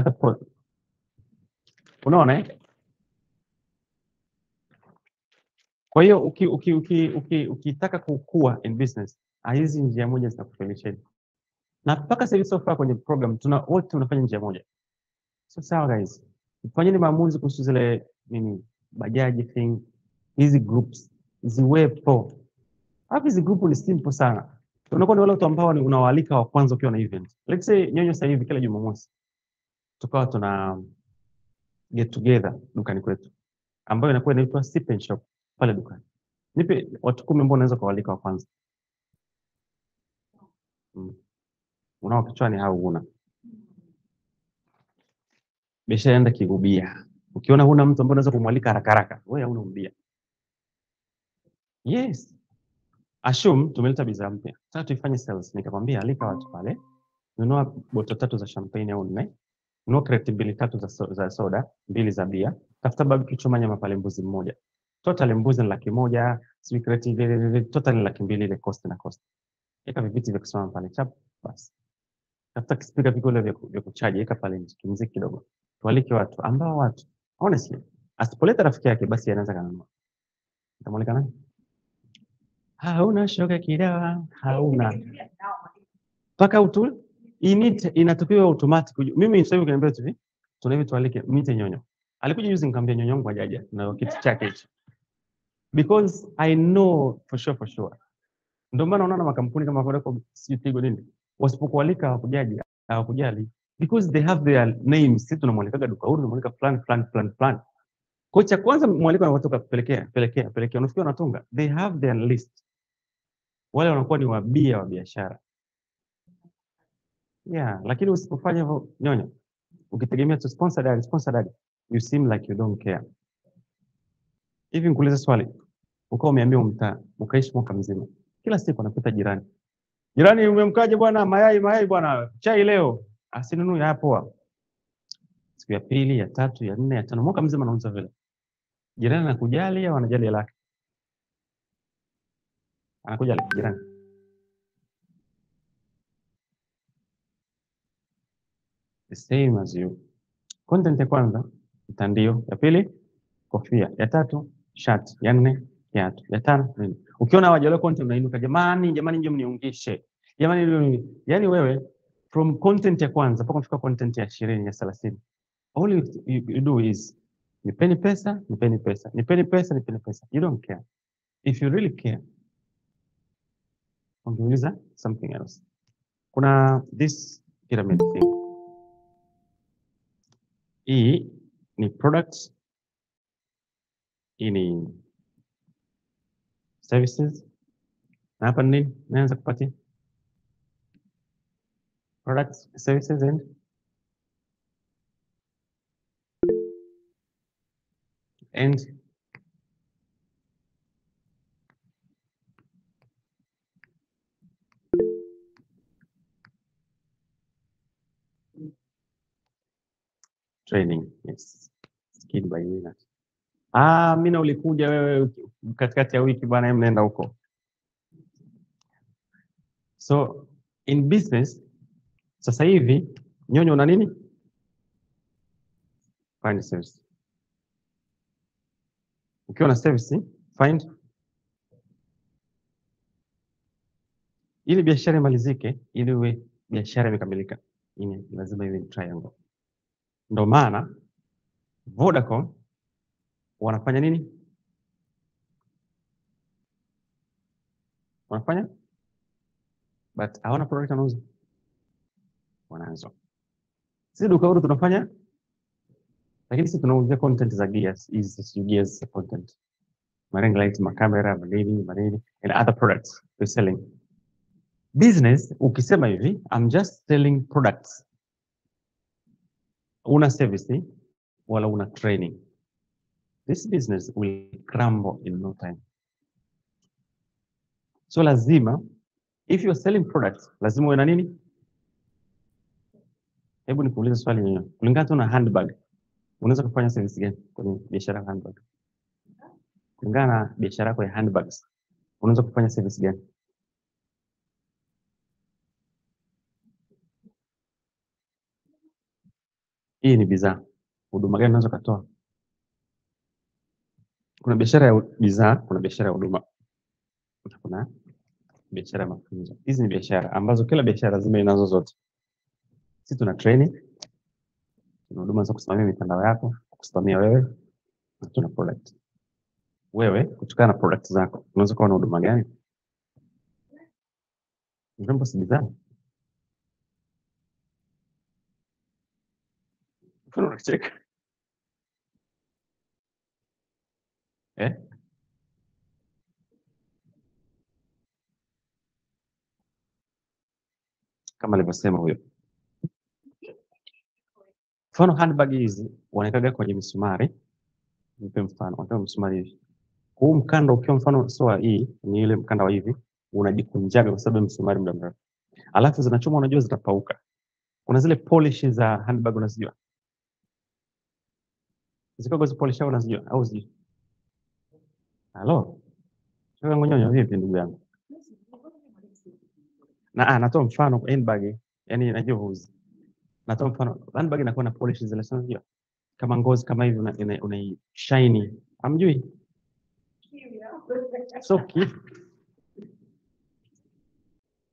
hata unaona Kwa hiyo ukitaka kukua in business, hizi njia moja zitakufelisha. Na mpaka sasa hivi so far kwenye program wote tunafanya njia moja. So sawa guys. Fanyeni maamuzi kuhusu zile bajaji thing, hizi groups ziwepo. Hapo hizi group ni simple sana. Tunakuwa ni wale watu ambao unawaalika wa kwanza ukiwa na event. Let's say Nyonyo sasa hivi kila Jumamosi tukawa tuna get together dukani kwetu, ambayo inakuwa inaitwa sip and shop pale dukani. Nipe watu 10 ambao unaweza kuwalika wa kwanza. Unao kichwani au huna? Biashara enda kigubia. Ukiona huna mtu ambaye unaweza kumwalika haraka haraka, wewe hauna mbia. Yes. Assume tumeleta bidhaa mpya. Sasa tuifanye sales. Nikamwambia alika watu pale. Nunua boto 3 za champagne au 4. Nunua crate 2-3 za soda, 2 za bia. Tafuta barbecue choma nyama pale mbuzi mmoja. Total mbuzi ni 100,000, sweet crate total ni 200,000 ile cost na cost. Eka viviti vya kusimama pale chap basi. Tafuta speaker vile vya kuchaji, eka pale muziki kidogo. Tualike watu ambao watu honestly asipoleta rafiki yake basi anaanza kanunua. Utamwalika nani? Hauna shoga kidawa, hauna. Paka utu inatupiwa automatic. Mimi sasa hivi kaniambia tu tuna hivi tualike mite Nyonyo. Alikuja juzi nikamwambia Nyonyo wangu hajaja na kitu chake hicho. Because I know for sure. Ndio maana unaona makampuni kama Vodacom, Tigo nini? Wasipokualika hawakujali because they have their names. Sisi tunamwalikaga duka huru, tunamwalika plan. Kocha kwanza mwaliko anatoka pelekea. Unafikia wanatunga. They have their list. Wale wanakuwa ni wabia wa biashara. Yeah, lakini usipofanya hivyo Nyonyo, ukitegemea tu sponsor dad, you seem like you don't care. Hivi nikuulize swali. Ukao umeambia mtaa, ukaishi mwaka mzima. Kila siku anapita jirani. Jirani umemkaje bwana, mayai bwana, chai leo. Asinunue hapo. Siku ya pili, ya tatu, ya 4, ya 5, mwaka mzima anauza vile. Jirani anakujali au anajali lake? Anakujali jirani. The same as you. Content ya kwanza, mtandio. Ya pili, kofia. Ya 3, shirt. Ya 4, kiatu. Ya 5, nini? Ukiona hawajalewa content unainuka, jamani nje mniungishe. Yani wewe from content ya kwanza mpaka kufika content ya 20 ya 30. All you do is nipeni pesa. You don't care. If you really care, ungeuliza something else. Kuna this pyramid thing. Hii ni products, hii ni services. Na hapa nini? Naanza kupatia products, services and training. Yes. Skill by winners. Mimi na ulikuja wewe katikati ya wiki bwana, mnaenda huko. So in business sasa hivi Nyonyo una nini? Find service. Ukiwa na service, find. Ili biashara imalizike, ili uwe biashara imekamilika, lazima iwe triangle. Ndio maana Vodacom wanafanya nini? Wanafanya but hawana product wanauza. Wanaanza. Sisi duka huru tunafanya, lakini sisi tunauza content za gears, gears content. Ring lights, camera, manini and other products we're selling. Business ukisema hivi, I'm just selling products. Una service wala una training. This business will crumble in no time. So lazima, if you're selling products, lazima uwe na nini? Hebu nikuulize swali nyingine. Kulingana tu na handbag, unaweza kufanya service gani kwenye biashara ya handbag? Kulingana na biashara yako ya handbags, unaweza kufanya service gani? Hii ni bidhaa. Huduma gani unaweza kutoa? Kuna biashara ya bidhaa, kuna biashara ya huduma, kuna biashara ya mafunzo. Hizi ni biashara ambazo kila biashara lazima inazo zote. Sisi tuna training, tuna huduma za kusimamia mitandao yako, kusimamia wewe, na tuna product. Wewe kutokana na product zako unaweza kuwa na huduma gani? Urembo si bidhaa. Mbona unacheka? Kama alivyosema huyo. Mfano handbag hizi wanakaga kwenye misumari. Nipe mfano, wanatoa msumari hivi. Huu mkanda ukiwa mfano sio hii, ni ile mkanda wa hivi, unajikunjaga kwa sababu msumari muda mrefu. Alafu zinachoma, unajua zitapauka. Kuna zile polish za handbag unazijua? Ziko gozi polish au unazijua au sijui? Halo. Sasa ngonyonyo vipi ndugu yangu? Natoa mfano handbag, yani najua huzi. Natoa mfano handbag inakuwa na polish zile sana unajua? Kama ngozi kama hivi una shiny. Hamjui? Soki.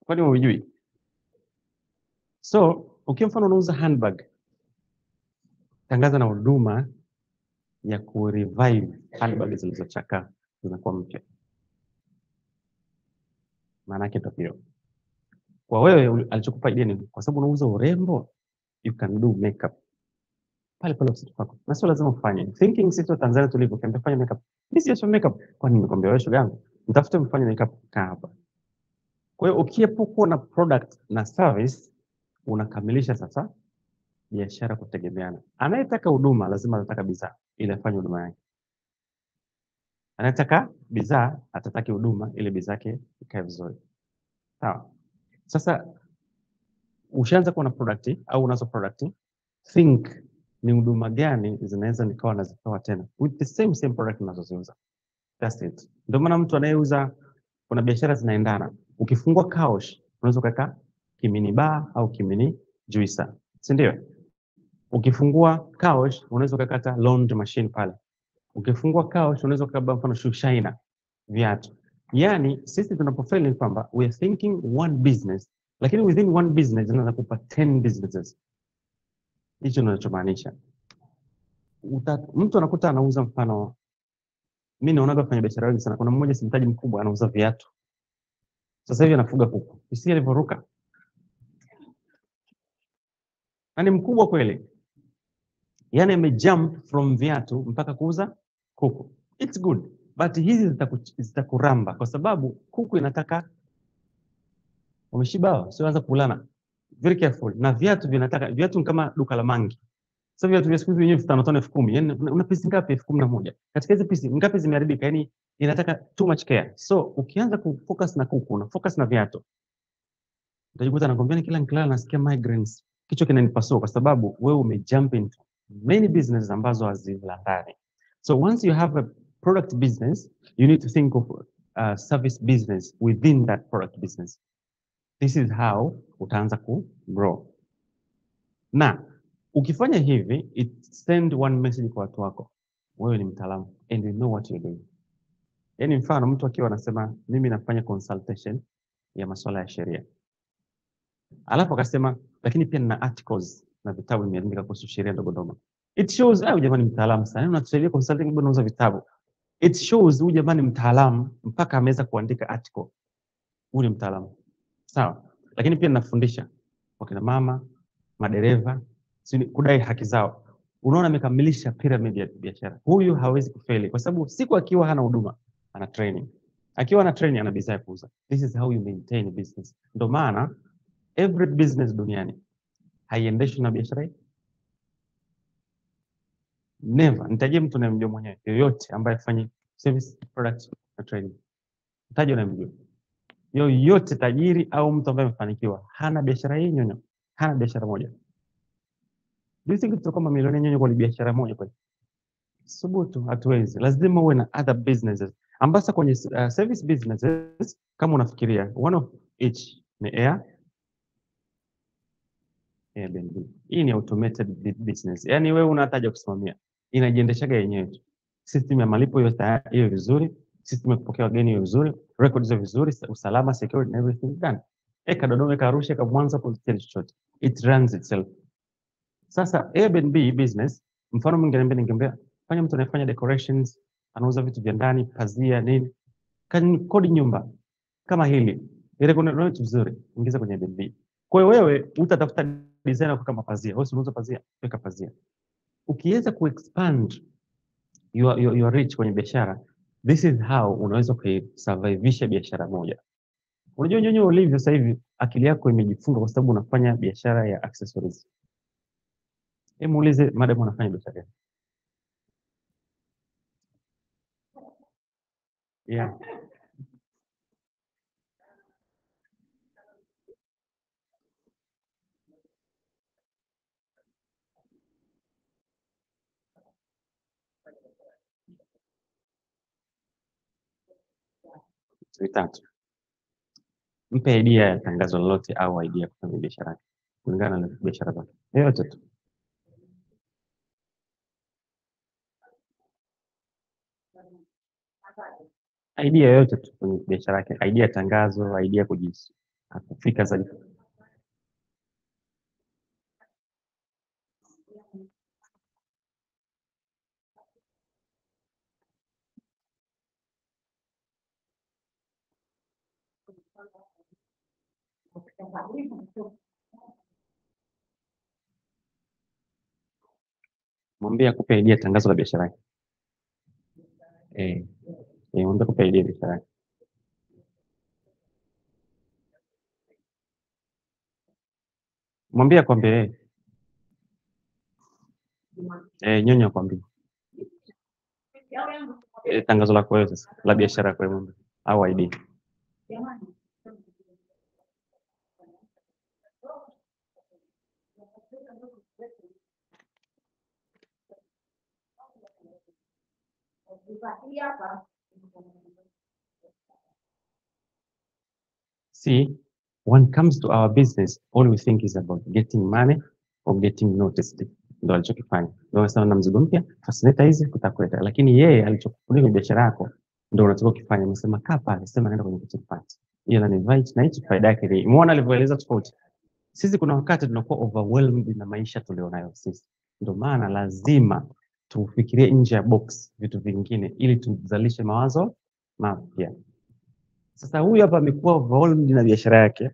Kwani hujui? So, ukiwa mfano unauza handbag, tangaza na huduma ya ku-revive handbag zilizochakaa zinakuwa mpya. Maana yake ndio. Kwa wewe alichokupa idea ni kwa sababu unauza urembo, you can do makeup. Pale pale usitupako. Na sio lazima ufanye. Thinking sisi wa Tanzania tulivyo, kama fanya makeup. Mimi sio makeup. Kwa nini nimekwambia wewe shoga yangu? Mtafute mfanye makeup kaa hapa. Kwa hiyo ukiepuka na product na service, unakamilisha sasa biashara kutegemeana. Anayetaka huduma lazima atataka bidhaa ili afanye huduma yake. Anataka bidhaa atataki huduma ili bidhaa yake ikae vizuri. Sawa. Sasa ushaanza kuwa na product au unazo product, think ni huduma gani zinaweza nikawa nazitoa tena with the same product unazoziuza. That's it. Ndio maana mtu anayeuza, kuna biashara zinaendana. Ukifungua Kaosh unaweza kuweka Kimini bar au Kimini juicer, si ndio? Ukifungua Kaosh unaweza kukata laundry machine pale. Ukifungua Kaosh unaweza kukaba mfano shushaina, viatu. Yani sisi tunapofeli ni kwamba we are thinking one business, lakini within one business unaweza kupa 10 businesses. Hicho ninachomaanisha. Mtu anakuta anauza mfano, mimi naonaga kufanya biashara wengi sana. Kuna mmoja simtaji mkubwa anauza viatu. Sasa hivi anafuga kuku. Isi alivyoruka. Ni mkubwa kweli. Yani amejump from viatu mpaka kuuza kuku. It's good. But hizi zitakuramba kwa sababu kuku inataka umeshiba, sio anza kulana. Very careful. Na viatu vinataka, viatu kama duka la mangi. Sasa viatu vya siku hizi wenyewe 5,000 10,000. Yani una pisi ngapi? 11,000. Katika hizo pisi ngapi zimeharibika? Yani inataka too much care. So ukianza kufocus na kuku na focus na viatu, utajikuta nakwambia kila nikilala nasikia migraines. Kichwa kinanipasua kwa sababu wewe umejump into many businesses ambazo hazilandani. So once you have a product business, you need to think of service business within that product business. This is how utaanza ku grow. Na ukifanya hivi, it send one message kwa watu wako. Wewe ni mtaalamu and you know what you're doing. Yani mfano mtu akiwa anasema mimi nafanya consultation ya masuala ya sheria. Alafu akasema lakini pia nina articles na vitabu nimeandika kuhusu sheria ndogo ndogo. It shows huyu jamani mtaalamu sana. Unatusaidia consulting bado unauza vitabu. It shows huyu jamani mtaalamu mpaka ameweza kuandika article. Huyu ni mtaalamu. Sawa. Lakini pia ninafundisha wakina mama, madereva, kudai haki zao. Unaona amekamilisha pyramid ya biashara. Huyu hawezi kufeli kwa sababu siku akiwa hana huduma, ana training. Akiwa ana training ana bidhaa ya kuuza. This is how you maintain a business. Ndio maana every business duniani haiendeshwi na biashara hii. Never. Nitajie mtu unayemjua mwenyewe yoyote ambaye afanye service, product na training. Nitajie unayemjua. Yoyote tajiri au mtu ambaye amefanikiwa hana biashara hii nyonyo. Hana biashara moja. Do you think tutakuwa mamilioni nyonyo kwa biashara moja kweli? Subutu, hatuwezi. Lazima uwe na other businesses. Ambasa kwenye service businesses kama unafikiria one of each ni air, Airbnb. Hii ni automated business. Yaani wewe unahitaji kusimamia. Inajiendeshaga yenyewe tu. System ya malipo hiyo vizuri, system ya kupokea wageni hiyo vizuri, records hizo vizuri, usalama, security and everything done. Eka Dodoma, eka Arusha, eka Mwanza, position chochote. It runs itself. Sasa Airbnb business, mfano mwingine ningeambia fanya mtu anayefanya decorations, anauza vitu vya ndani, pazia, nini. Kodi nyumba kama hili. Ile kuna vitu vizuri, ingiza kwenye Airbnb. Kwa hiyo wewe utatafuta designer kama pazia, wewe unauza pazia, weka pazia. Ukiweza kuexpand your reach kwenye biashara, this is how unaweza kusurvivisha biashara moja. Unajua nyonyo ulivyo sasa hivi akili yako imejifunga kwa sababu unafanya biashara ya accessories. Muulize madam anafanya biashara gani? Yeah. Vitatu. Mpe idea ya tangazo lolote au idea ya kufanya biashara kulingana na biashara zake. Yote tu. Idea yote tu kwenye biashara yake, idea ya tangazo, idea kujisi. Akufika zaidi. Mwambie akupe idea tangazo la biashara yake. Mwambie akupe idea biashara yake. Mwambie akwambie nyonyo akwambie. Tangazo lako wewe sasa la biashara yako wewe au idea. See, when it comes to our business, all we think is about getting money or getting noticed. Ndio alichokifanya. Ndio sana na mzigo mpya, fascinator hizi kutakwenda. Lakini yeye alichokufunika kwenye biashara yako ndio unataka kufanya. Anasema kapa, anasema naenda kwenye kitu fulani. Hiyo na invite na hicho faida yake ni. Muone alivyoeleza tofauti. Sisi kuna wakati tunakuwa overwhelmed na maisha tulionayo sisi. Ndio maana lazima tufikirie nje ya box vitu vingine ili tuzalishe mawazo mapya. Sasa huyu hapa amekuwa overwhelmed na biashara yake.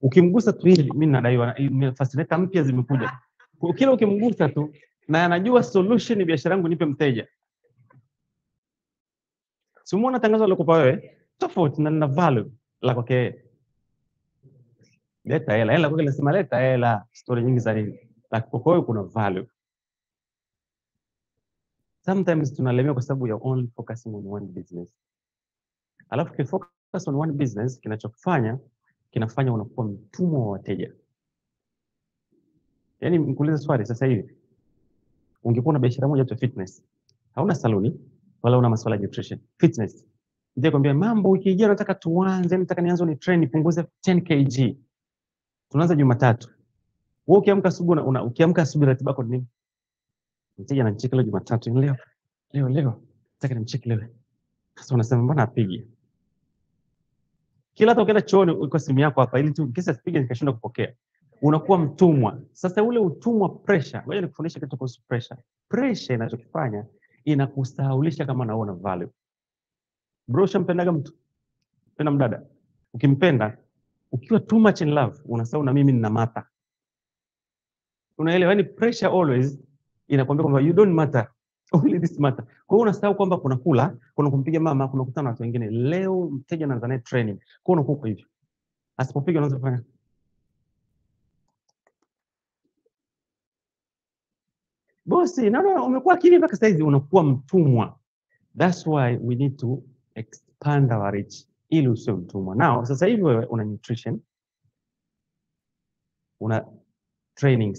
Ukimgusa tu hivi mimi nadaiwa fascinator mpya zimekuja. Kila ukimgusa tu na anajua solution biashara yangu nipe mteja. Si umeona tangazo alilokupa wewe? Tofauti na value la kwake. Leta hela kwa kile sema leta hela, story nyingi za nini. Lakini kwa hiyo kuna value. Sometimes tunalemewa kwa sababu ya only focusing on one business. Alafu ukifocus on one business kinachokufanya kinafanya unakuwa mtumwa wa wateja. Yaani nikuulize swali sasa hivi. Ungekuwa na biashara moja tu fitness. Hauna saluni wala una masuala ya nutrition. Fitness. Ndio kwambia mambo wiki ijayo nataka tuanze, nataka nianze ni train nipunguze 10 kg. Tunaanza Jumatatu. Wewe ukiamka asubuhi ukiamka asubuhi ratiba yako ni nini? Mteja ananicheki leo Jumatatu leo. Nataka nimcheki leo. Sasa unasema mbona apige? Kila hata ukienda chooni uko simu yako hapa ili tu kisa sipige nikashindwa kupokea. Unakuwa mtumwa. Sasa ule utumwa pressure, ngoja nikufundishe kitu kuhusu pressure. Pressure inachokifanya inakusahaulisha kama naona value. Bro, shampendaga mtu. Penda mdada. Ukimpenda, ukiwa too much in love, unasahau na mimi nina mata. Unaelewa, yani pressure always inakwambia kwamba you don't matter. Only this matter. Kwa hiyo unasahau kwamba kuna kula, kuna kumpiga mama, kuna kukutana na watu wengine. Leo mteja anaanza naye training. Kwa hiyo unakuwa hivyo. Asipopiga unaanza kufanya. Bosi, naona umekuwa kimya mpaka sasa hivi unakuwa mtumwa. That's why we need to expand our reach ili usiwe mtumwa. Now, sasa hivi wewe una nutrition, una training,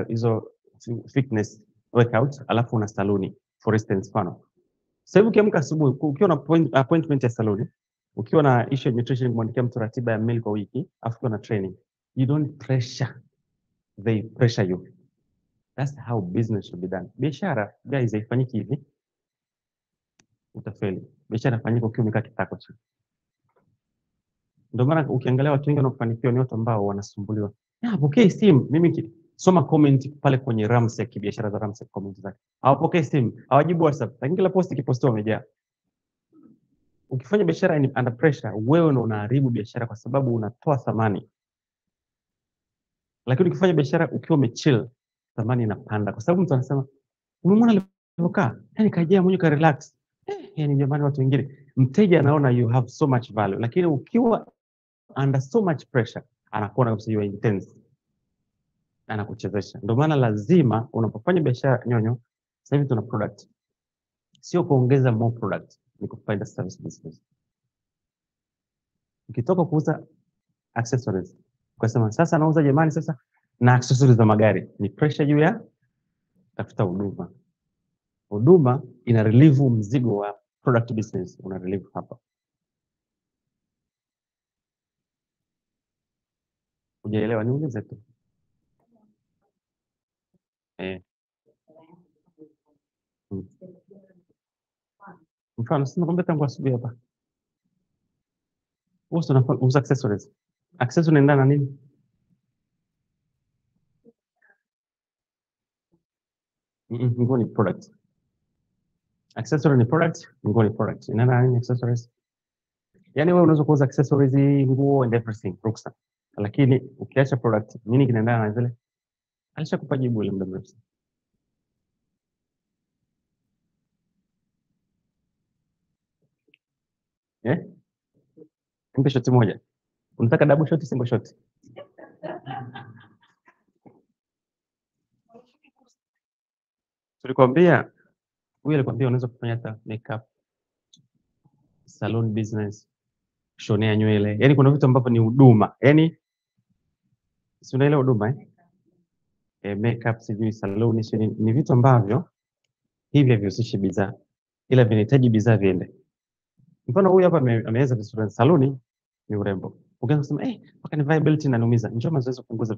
hizo fitness workout, alafu una saluni, for instance fano. Sasa hivi ukiamka asubuhi ukiwa na appointment ya saluni, ukiwa na issue ya nutrition kumwandikia mtu ratiba ya meal kwa wiki, afu ukiwa na training, you don't pressure. they pressure you. That's how business should be done. Biashara guys haifanyiki hivi, utafeli. Biashara inafanyika ukiwa umekaa kitako chini. Ndio maana ukiangalia watu wengi wanaofanikiwa ni watu ambao wanasumbuliwa. Pokea simu. Mimi soma comment pale kwenye Ramsek, biashara za Ramsek, comment zake. Hawapokei simu, hawajibu WhatsApp. Lakini kila post ikipostiwa wamejaa. Ukifanya biashara under pressure, wewe ndio unaharibu biashara kwa sababu unatoa thamani. Lakini ukifanya biashara ukiwa umechill, thamani inapanda kwa sababu mtu anasema, "Umemwona alivyokaa? Yaani kajea mwenyewe ka relax." Yaani jamani, watu wengine, mteja anaona you have so much value, lakini ukiwa under so much pressure, anakuona kabisa you are intense. Anakuchezesha. Ndio maana lazima unapofanya biashara nyonyo, sasa hivi tuna product. Sio kuongeza more product, ni kufanya service business. Ukitoka kuuza accessories, ukasema sasa nauza jamani sasa na accessories za magari, ni pressure juu ya tafuta huduma. Huduma ina relieve mzigo wa product business, una relieve hapa. Hujaelewa, niulize tu. Mfano sina kwamba tangu asubuhi hapa. Wewe unauza accessories. Accessories inaendana na nini? Nguo ni product. Accessory ni product, nguo ni product. Inaendana na nini accessories? Yaani wewe unaweza kuuza accessories, nguo and everything, ruksa. Lakini ukiacha product, nini kinaendana na zile? Alishakupa jibu ile muda mrefu. Mpe shoti moja. Unataka double shot, single shot? Tulikwambia, huyu alikwambia unaweza kufanya hata makeup, salon business, kushonea nywele. Yaani kuna vitu ambavyo ni huduma. Yaani si unaelewa huduma makeup, sijui salon, ni vitu ambavyo hivi havihusishi bidhaa, ila vinahitaji bidhaa viende. Mfano huyu hapa ameweza vizuri, saloni ni urembo. Ukianza kusema mpaka nivae belt inanumiza, njoo mazoezi kupunguza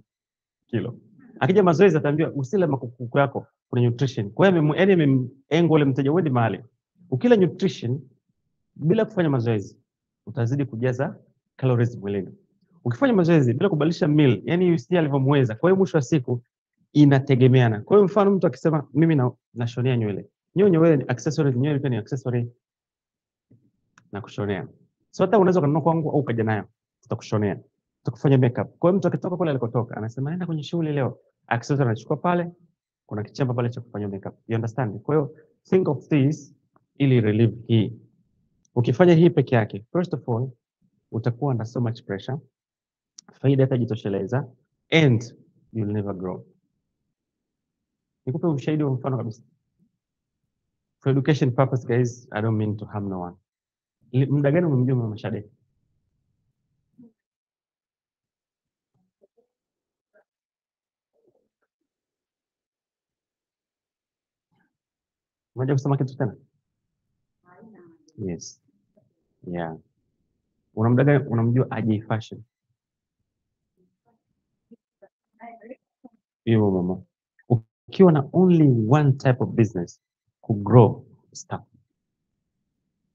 kilo. Akija mazoezi ataambiwa usile makuku yako, kuna nutrition. Kwa hiyo engo ile mteja uende mahali. Ukila nutrition bila kufanya mazoezi, utazidi kujaza calories mwilini. Ukifanya mazoezi bila kubadilisha meal, yani usije alivyomweza. Kwa hiyo mwisho wa siku inategemeana. Kwa hiyo mfano mtu akisema mimi nashonea nywele. Nywele ni accessory, nywele pia ni accessory na kushonea. So hata unaweza kununua kwangu au ukaja nayo, tutakushonea. Tutakufanya makeup. Kwa hiyo mtu akitoka kule alikotoka, anasema naenda kwenye shughuli leo. Accessory anachukua pale, kuna kichamba pale cha kufanya makeup. You understand? Kwa hiyo think of this ili relieve hii. Ukifanya hii peke yake, first of all, utakuwa under so much pressure. Faida itajitosheleza and you'll never grow. Nikupe ushahidi wa mfano kabisa. For education purpose guys, I don't mean to harm no one. Muda gani umemjua Mama Shade? Unajua kusema kitu tena? Yes. Yeah. Una muda gani unamjua AJ Fashion? Hiyo mama. Ukiwa na only one type of business ku grow stop.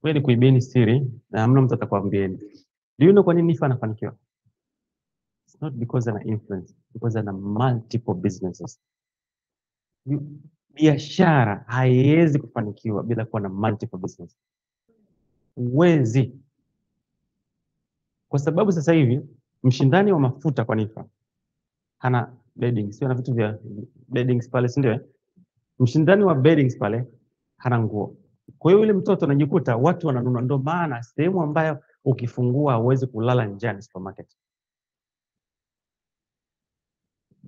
Wewe ni kuibeni siri na hamna mtu atakwambieni. Do you know kwa nini Nifa anafanikiwa? It's not because ana influence, because ana multiple businesses. Biashara haiwezi kufanikiwa bila kuwa na multiple business. Huwezi. Kwa sababu sasa hivi mshindani wa mafuta kwa Nifa hana beddings, sio na vitu vya beddings pale, si ndio? Mshindani wa beddings pale hana nguo. Kwa hiyo yule mtoto anajikuta watu wananunua, ndio maana sehemu ambayo ukifungua huwezi kulala njani supermarket.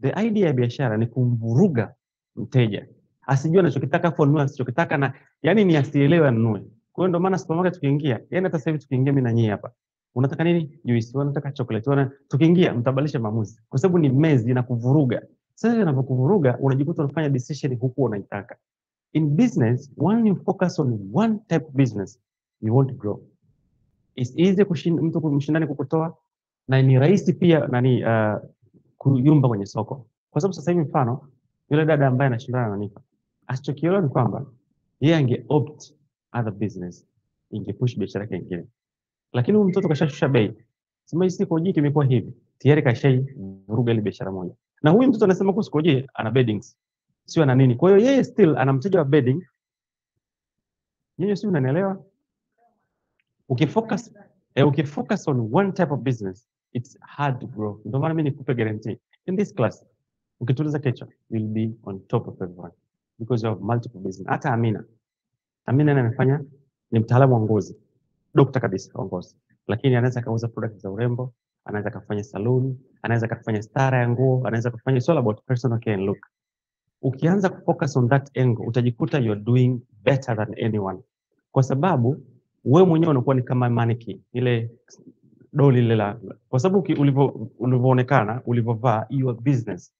The idea ya biashara ni kumvuruga mteja. Asijue anachokitaka afu anunue asichokitaka, na yani ni asielewe anunue. Kwa hiyo ndio maana supermarket tukiingia, yani hata sasa hivi tukiingia mimi na nyinyi hapa, unataka nini? Juice, unataka chocolate, tukiingia mtabadilisha maamuzi kwa sababu ni mezi na kuvuruga. Sasa inapokuvuruga unajikuta unafanya decision huku unaitaka. In business, when you focus on one type of business, you won't grow. It's easy mtu kumshindani kukutoa, na ni rahisi pia kuyumba kwenye soko. Kwa sababu sasa hivi mfano yule dada ambaye anashindana na Nifa, asichokiona ni kwamba yeye ange opt other business, ingepush biashara yake nyingine. Lakini huyu mtoto kashashusha bei. Sema hii siku jiki imekuwa hivi. Tayari kashaivuruga ile biashara moja. Na huyu mtoto anasema kwa siku jiki ana beddings. Sio ana nini. Kwa hiyo yeye still ana mteja wa bedding. Yeye sio, unanielewa? Ukifocus on one type of business, it's hard to grow. Ndio maana mimi nikupe guarantee. In this class, ukituliza kichwa, you'll be on top of everyone because you have multiple business. Hata Amina anafanya, ni mtaalamu wa ngozi, dokta kabisa wa ngozi, lakini anaweza kauza products za urembo, anaweza kufanya salon, anaweza kufanya stara ya nguo, anaweza kufanya, it's all about personal care and look. Ukianza kufocus on that angle, utajikuta you're doing better than anyone, kwa sababu wewe mwenyewe unakuwa ni kama mannequin, ile doli ile la, kwa sababu ulivyoonekana, ulivyovaa, your business,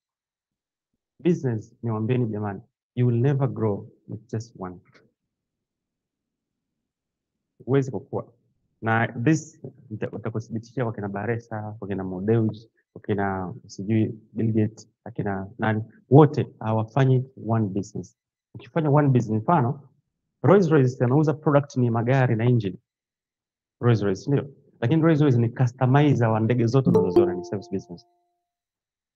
niwaambieni jamani, you will never grow with just one. Huwezi kukua. Na this utakuthibitisha kwa kina Baresa, kwa kina Modeuj, kwa kina sijui Bill Gates, akina nani, wote hawafanyi one business. Ukifanya one business, mfano Rolls Royce anauza product ni magari na engine. Rolls Royce ndio. Lakini Rolls Royce ni customizer wa ndege zote unazoziona, ni service business.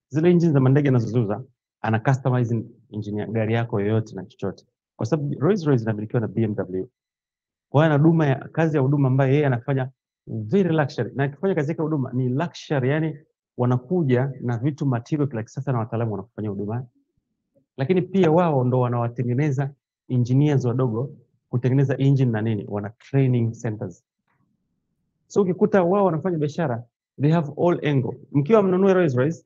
Zile engine za ndege anazozuza, ana customize engine ya gari yako yoyote na chochote. Kwa sababu Rolls Royce inamilikiwa na BMW. Kwa hiyo ana huduma ya kazi ya huduma ambayo yeye anafanya very luxury. Na akifanya kazi yake huduma ni luxury, yani wanakuja na vitu material kila kisasa na wataalamu wanafanya huduma. Lakini pia wao ndo wanawatengeneza engineers wadogo kutengeneza engine na nini, wana training centers. So ukikuta wao wanafanya biashara, they have all angle. Mkiwa mnunue Rolls Royce,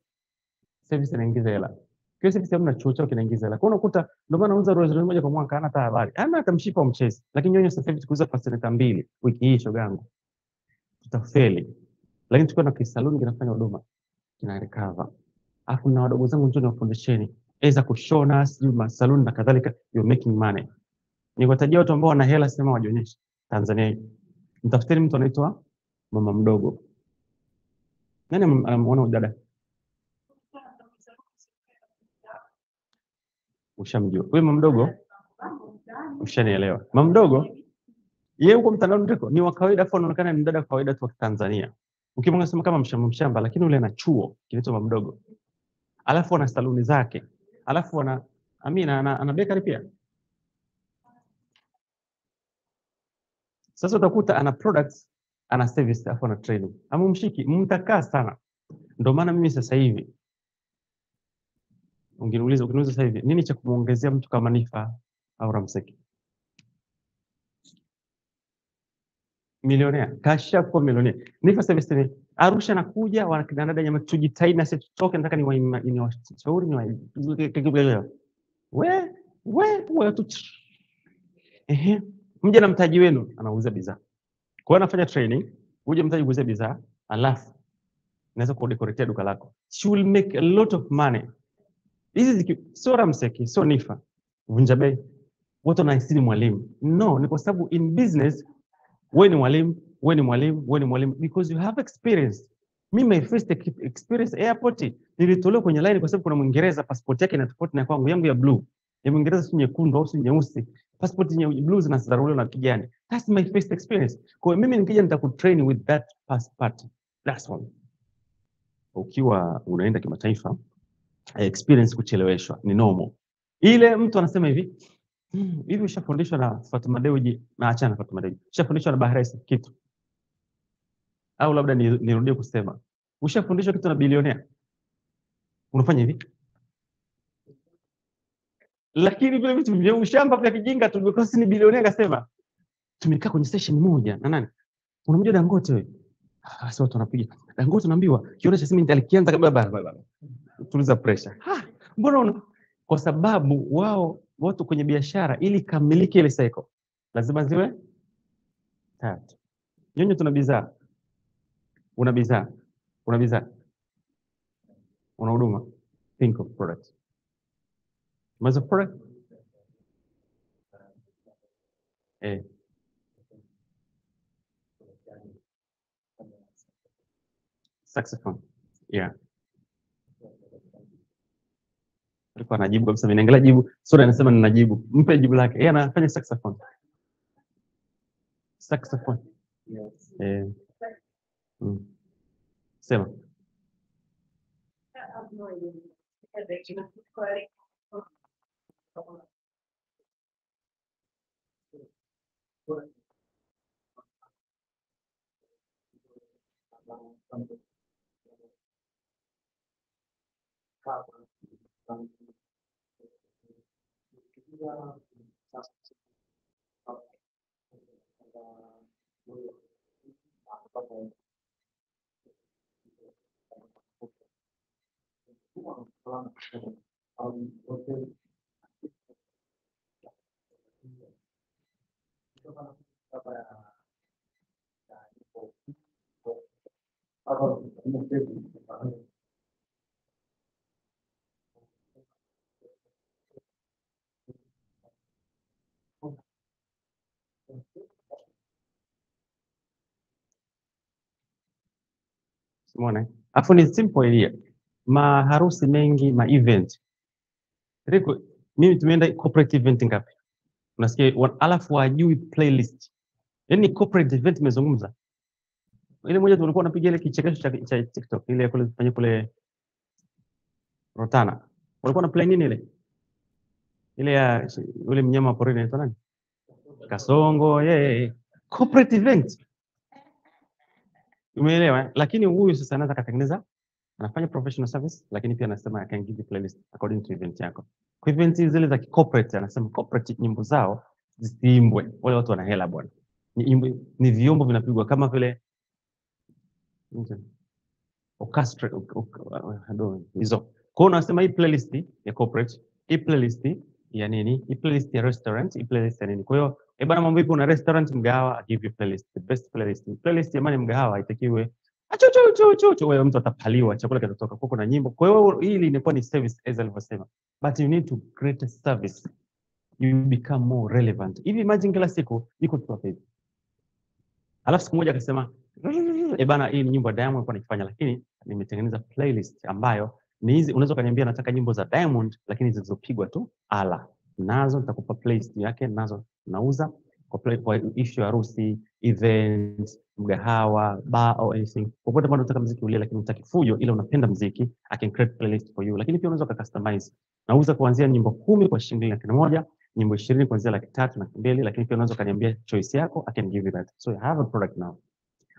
service inaingiza hela. Kwa service hamna chuo chao kinaingiza hela. Kwa hiyo unakuta ndio maana unauza Rolls Royce moja kwa mwaka, hana hata habari. Hana hata mshipa wa mchezi. Lakini nyonyo sasa hivi tukuuza pasenta 2 wiki hii, shogangu, tutafeli. Lakini tukiwa na kisaluni kinafanya huduma, kina recover. Alafu na wadogo zangu njoo niwafundisheni aidha kushona, sijui masaluni na kadhalika, you're making money. Nikutajia watu ambao wana hela, sema wajionyeshe Tanzania hii. Mtafuteni mtu anaitwa mama mdogo. Nani anamuona dada? Ushamjua. Wewe mama mdogo? Ushanielewa. Mama mdogo yeye huko mtandaoni ndiko ni wa kawaida, afu anaonekana ni dada kawaida tu wa Tanzania. Ukimwona sema kama mshamba, lakini ule ana chuo kinaitwa mama mdogo. Alafu ana saluni zake. Alafu ana bakery pia. Sasa utakuta ana products, ana service, alafu ana training. Ama mshiki, mtakaa sana. Ndio maana mimi sasa hivi ukiniuliza sasa hivi nini cha kumuongezea mtu kama Nifa au Ramseki? Milionea, kasha kwa milionea. Nifa service ni Arusha nakuja, wanakidanda nyama, tujitahidi na sisi tutoke, nataka ni washauri ni wewe tu. Mje na mtaji wenu, anauza bidhaa. Kwa hiyo anafanya training, uje mtaji kuuza bidhaa, alafu naweza kudecorate duka lako. She will make a lot of money. Hizi sio Ramseki, sio Nifa, Vunja Bei, wote wanaisini mwalimu. No, ni kwa sababu in business wewe ni mwalimu because you have experience. Mimi my first experience airport nilitolewa kwenye line kwa sababu kuna Mwingereza passport yake ina tofauti na kwangu, yangu ya blue. Ya Mwingereza si nyekundu au si nyeusi. Passport ya blue zinazarauliwa na kijani. That's my first experience. Kwa hiyo mimi nikija nitakutrain with that passport. That's all. Ukiwa unaenda kimataifa, experience kucheleweshwa ni normal. Ile mtu anasema hivi ushafundishwa na Fatuma Dewji, na achana Fatuma Dewji. Ushafundishwa na Bahresa kitu? Au labda nirudie kusema, ushafundishwa kitu na bilionea? Unafanya hivi. Lakini vile vitu vya ushamba vya kijinga tu, because ni bilionea akasema. Tumekaa kwenye session moja na nani? Unamjua Dangote wewe? Sasa watu wanapiga. Dangote naambiwa kiona cha simu alikianza kabla baba. Tuliza pressure. Mbona kwa sababu watu kwenye biashara ili kamilike ile cycle lazima ziwe 3. Nyonyo tuna bidhaa. Una bidhaa. Una huduma. Think of product. Mazo product. Saxophone. Yeah. Alikuwa anajibu kabisa, mimi naangalia jibu, Soda anasema ninajibu. Mpe jibu lake. Yeye anafanya saxophone. Saxophone. Yes. Sema. Umeona? Afu ni simple ile. Maharusi mengi, event. Riko, mimi tumeenda corporate event ngapi? Unasikia alafu hajui playlist. Yaani corporate event imezungumza. Ile moja tulikuwa tunapiga ile kichekesho cha TikTok ile kule kufanya kule Rotana. Walikuwa na play nini ile? Ile ya ule mnyama wa porini anaitwa nani? Kasongo, corporate event. Umeelewa? Lakini huyu sasa anaweza kutengeneza, anafanya professional service, lakini pia anasema I can give you playlist according to event yako. Kwa event zile za corporate, anasema corporate nyimbo zao zisiimbwe. Wale watu wana hela bwana. Ni vyombo vinapigwa kama vile orchestra hizo. Kwa hiyo unasema hii playlist ya corporate, hii playlist ya nini? Hii playlist ya restaurant, hii playlist ya nini? Kwa hiyo bwana, mambo vipi, una restaurant, mgahawa, I give you playlist, the best playlist. Playlist jamani, mgahawa haitakiwi wewe mtu atapaliwa, chakula kitatoka kwa kuna nyimbo. Kwa hiyo hili inakuwa ni service as alivyosema. But you need to create a service. You become more relevant. Hivi imagine kila siku iko tu hapo hivi. Alafu siku moja akasema, bwana, hii ni nyimbo ya Diamond kwa nikifanya, lakini nimetengeneza playlist ambayo ni hizi. Unaweza kaniambia nataka nyimbo za Diamond lakini zilizopigwa tu ala. Nazo nitakupa playlist yake, nazo nauza kwa issue ya harusi, events, mgahawa, bar or anything. Popote pale unataka muziki ule lakini unataka fujo ile unapenda muziki, I can create playlist for you. Lakini pia unaweza customize. Nauza kuanzia nyimbo 10 kwa shilingi 1,000, nyimbo 20 kuanzia 300 na 200, lakini pia unaweza kaniambia choice yako, I can give you that. So I have a product now.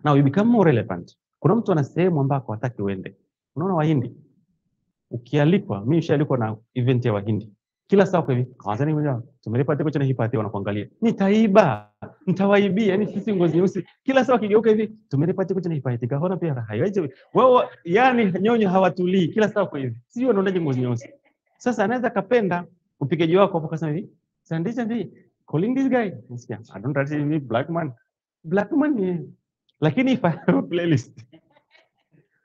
Now you become more relevant. Kuna mtu ana sehemu ambako hataki uende. Unaona Wahindi? Ukialikwa, mimi nishalikwa na event ya Wahindi. Kila saa kwa hivi, kwanza mmoja, tumelipa tiko chana hipati wanakuangalia. Nitaiba, nitawaibia, yani sisi ngozi nyeusi. Kila saa kigeuka hivi, tumelipa tiko chana hipati. Kaona pia raha. Wao yani nyonyo hawatulii. Kila saa kwa hivi. Sio wanaonaje ngozi nyeusi. Sasa anaweza kapenda upigaji wako hapo kasema hivi, Sandi, calling this guy. Nisikia, I don't really need black man. Black man. Lakini if I have a playlist.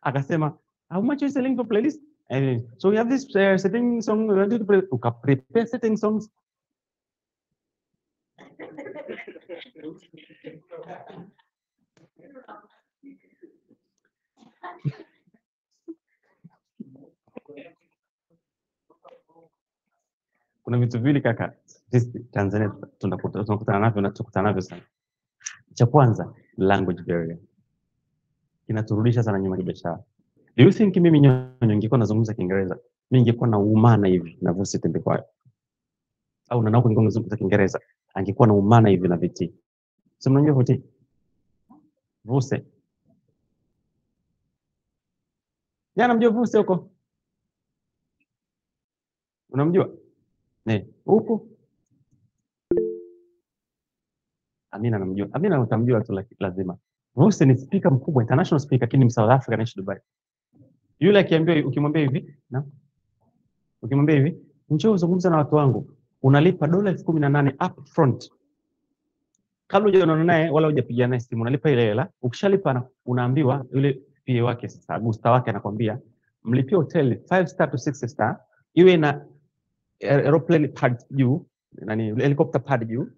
Akasema, how much are you selling for playlist? So we have this setting song, we want to prepare setting songs. Kuna vitu vile kaka, sisi Tanzania tunakutana navyo na tukutana navyo sana. Cha kwanza, language barrier. Inaturudisha sana nyuma kibiashara. Do you think mimi nyonyo ningekuwa nazungumza Kiingereza, mimi ningekuwa na umana hivi na Vuse tembe kwa? Au na nao ningekuwa nazungumza Kiingereza, angekuwa na umana hivi na Viti. Sio mnajua Viti? Vuse. Jana mjua Vuse huko? Unamjua? Huko? Amina namjua. Amina utamjua tu lazima. Vuse ni speaker mkubwa, international speaker, lakini ni South Africa, anaishi Dubai. Yule akiambia, ukimwambia hivi, ukimwambia hivi, njoo uzungumze na watu wangu, unalipa $18,000 up front. Kabla hujaonana naye wala hujapiga naye simu, unalipa ile hela. Ukishalipa unaambiwa yule PA wake sasa, Augusta wake anakuambia, mlipie hotel 5 star to 6 star, iwe na aeroplane pad juu, helicopter pad juu,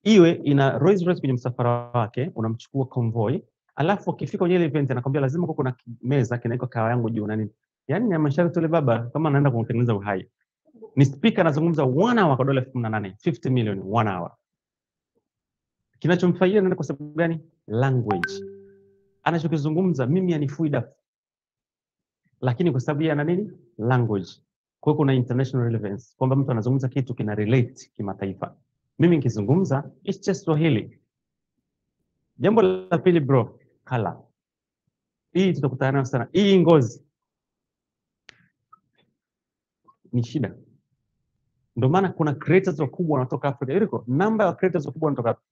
iwe ina Rolls Royce kwenye msafara wake, unamchukua convoy. Alafu ukifika kwenye ile event anakuambia lazima kuna meza kinaiko kawa yangu juu na nini. Yaani ni masharti yule baba kama anaenda kumtengeneza uhai. Ni speaker anazungumza 1 hour kwa dola 18, 50 million 1 hour. Kinachomfanyia nani kwa sababu gani? Language. Anachokizungumza mimi anifui dafu. Lakini kwa sababu yeye ana nini? Language. Kwa hiyo kuna international relevance. Kwamba mtu anazungumza kitu kina relate kimataifa. Mimi nikizungumza it's just Swahili. Jambo la pili bro, color. Hii tutakutana nayo sana. Hii ngozi ni shida. Ndio maana kuna creators wakubwa wanatoka Afrika. Yuko namba ya creators wakubwa wanatoka Afrika.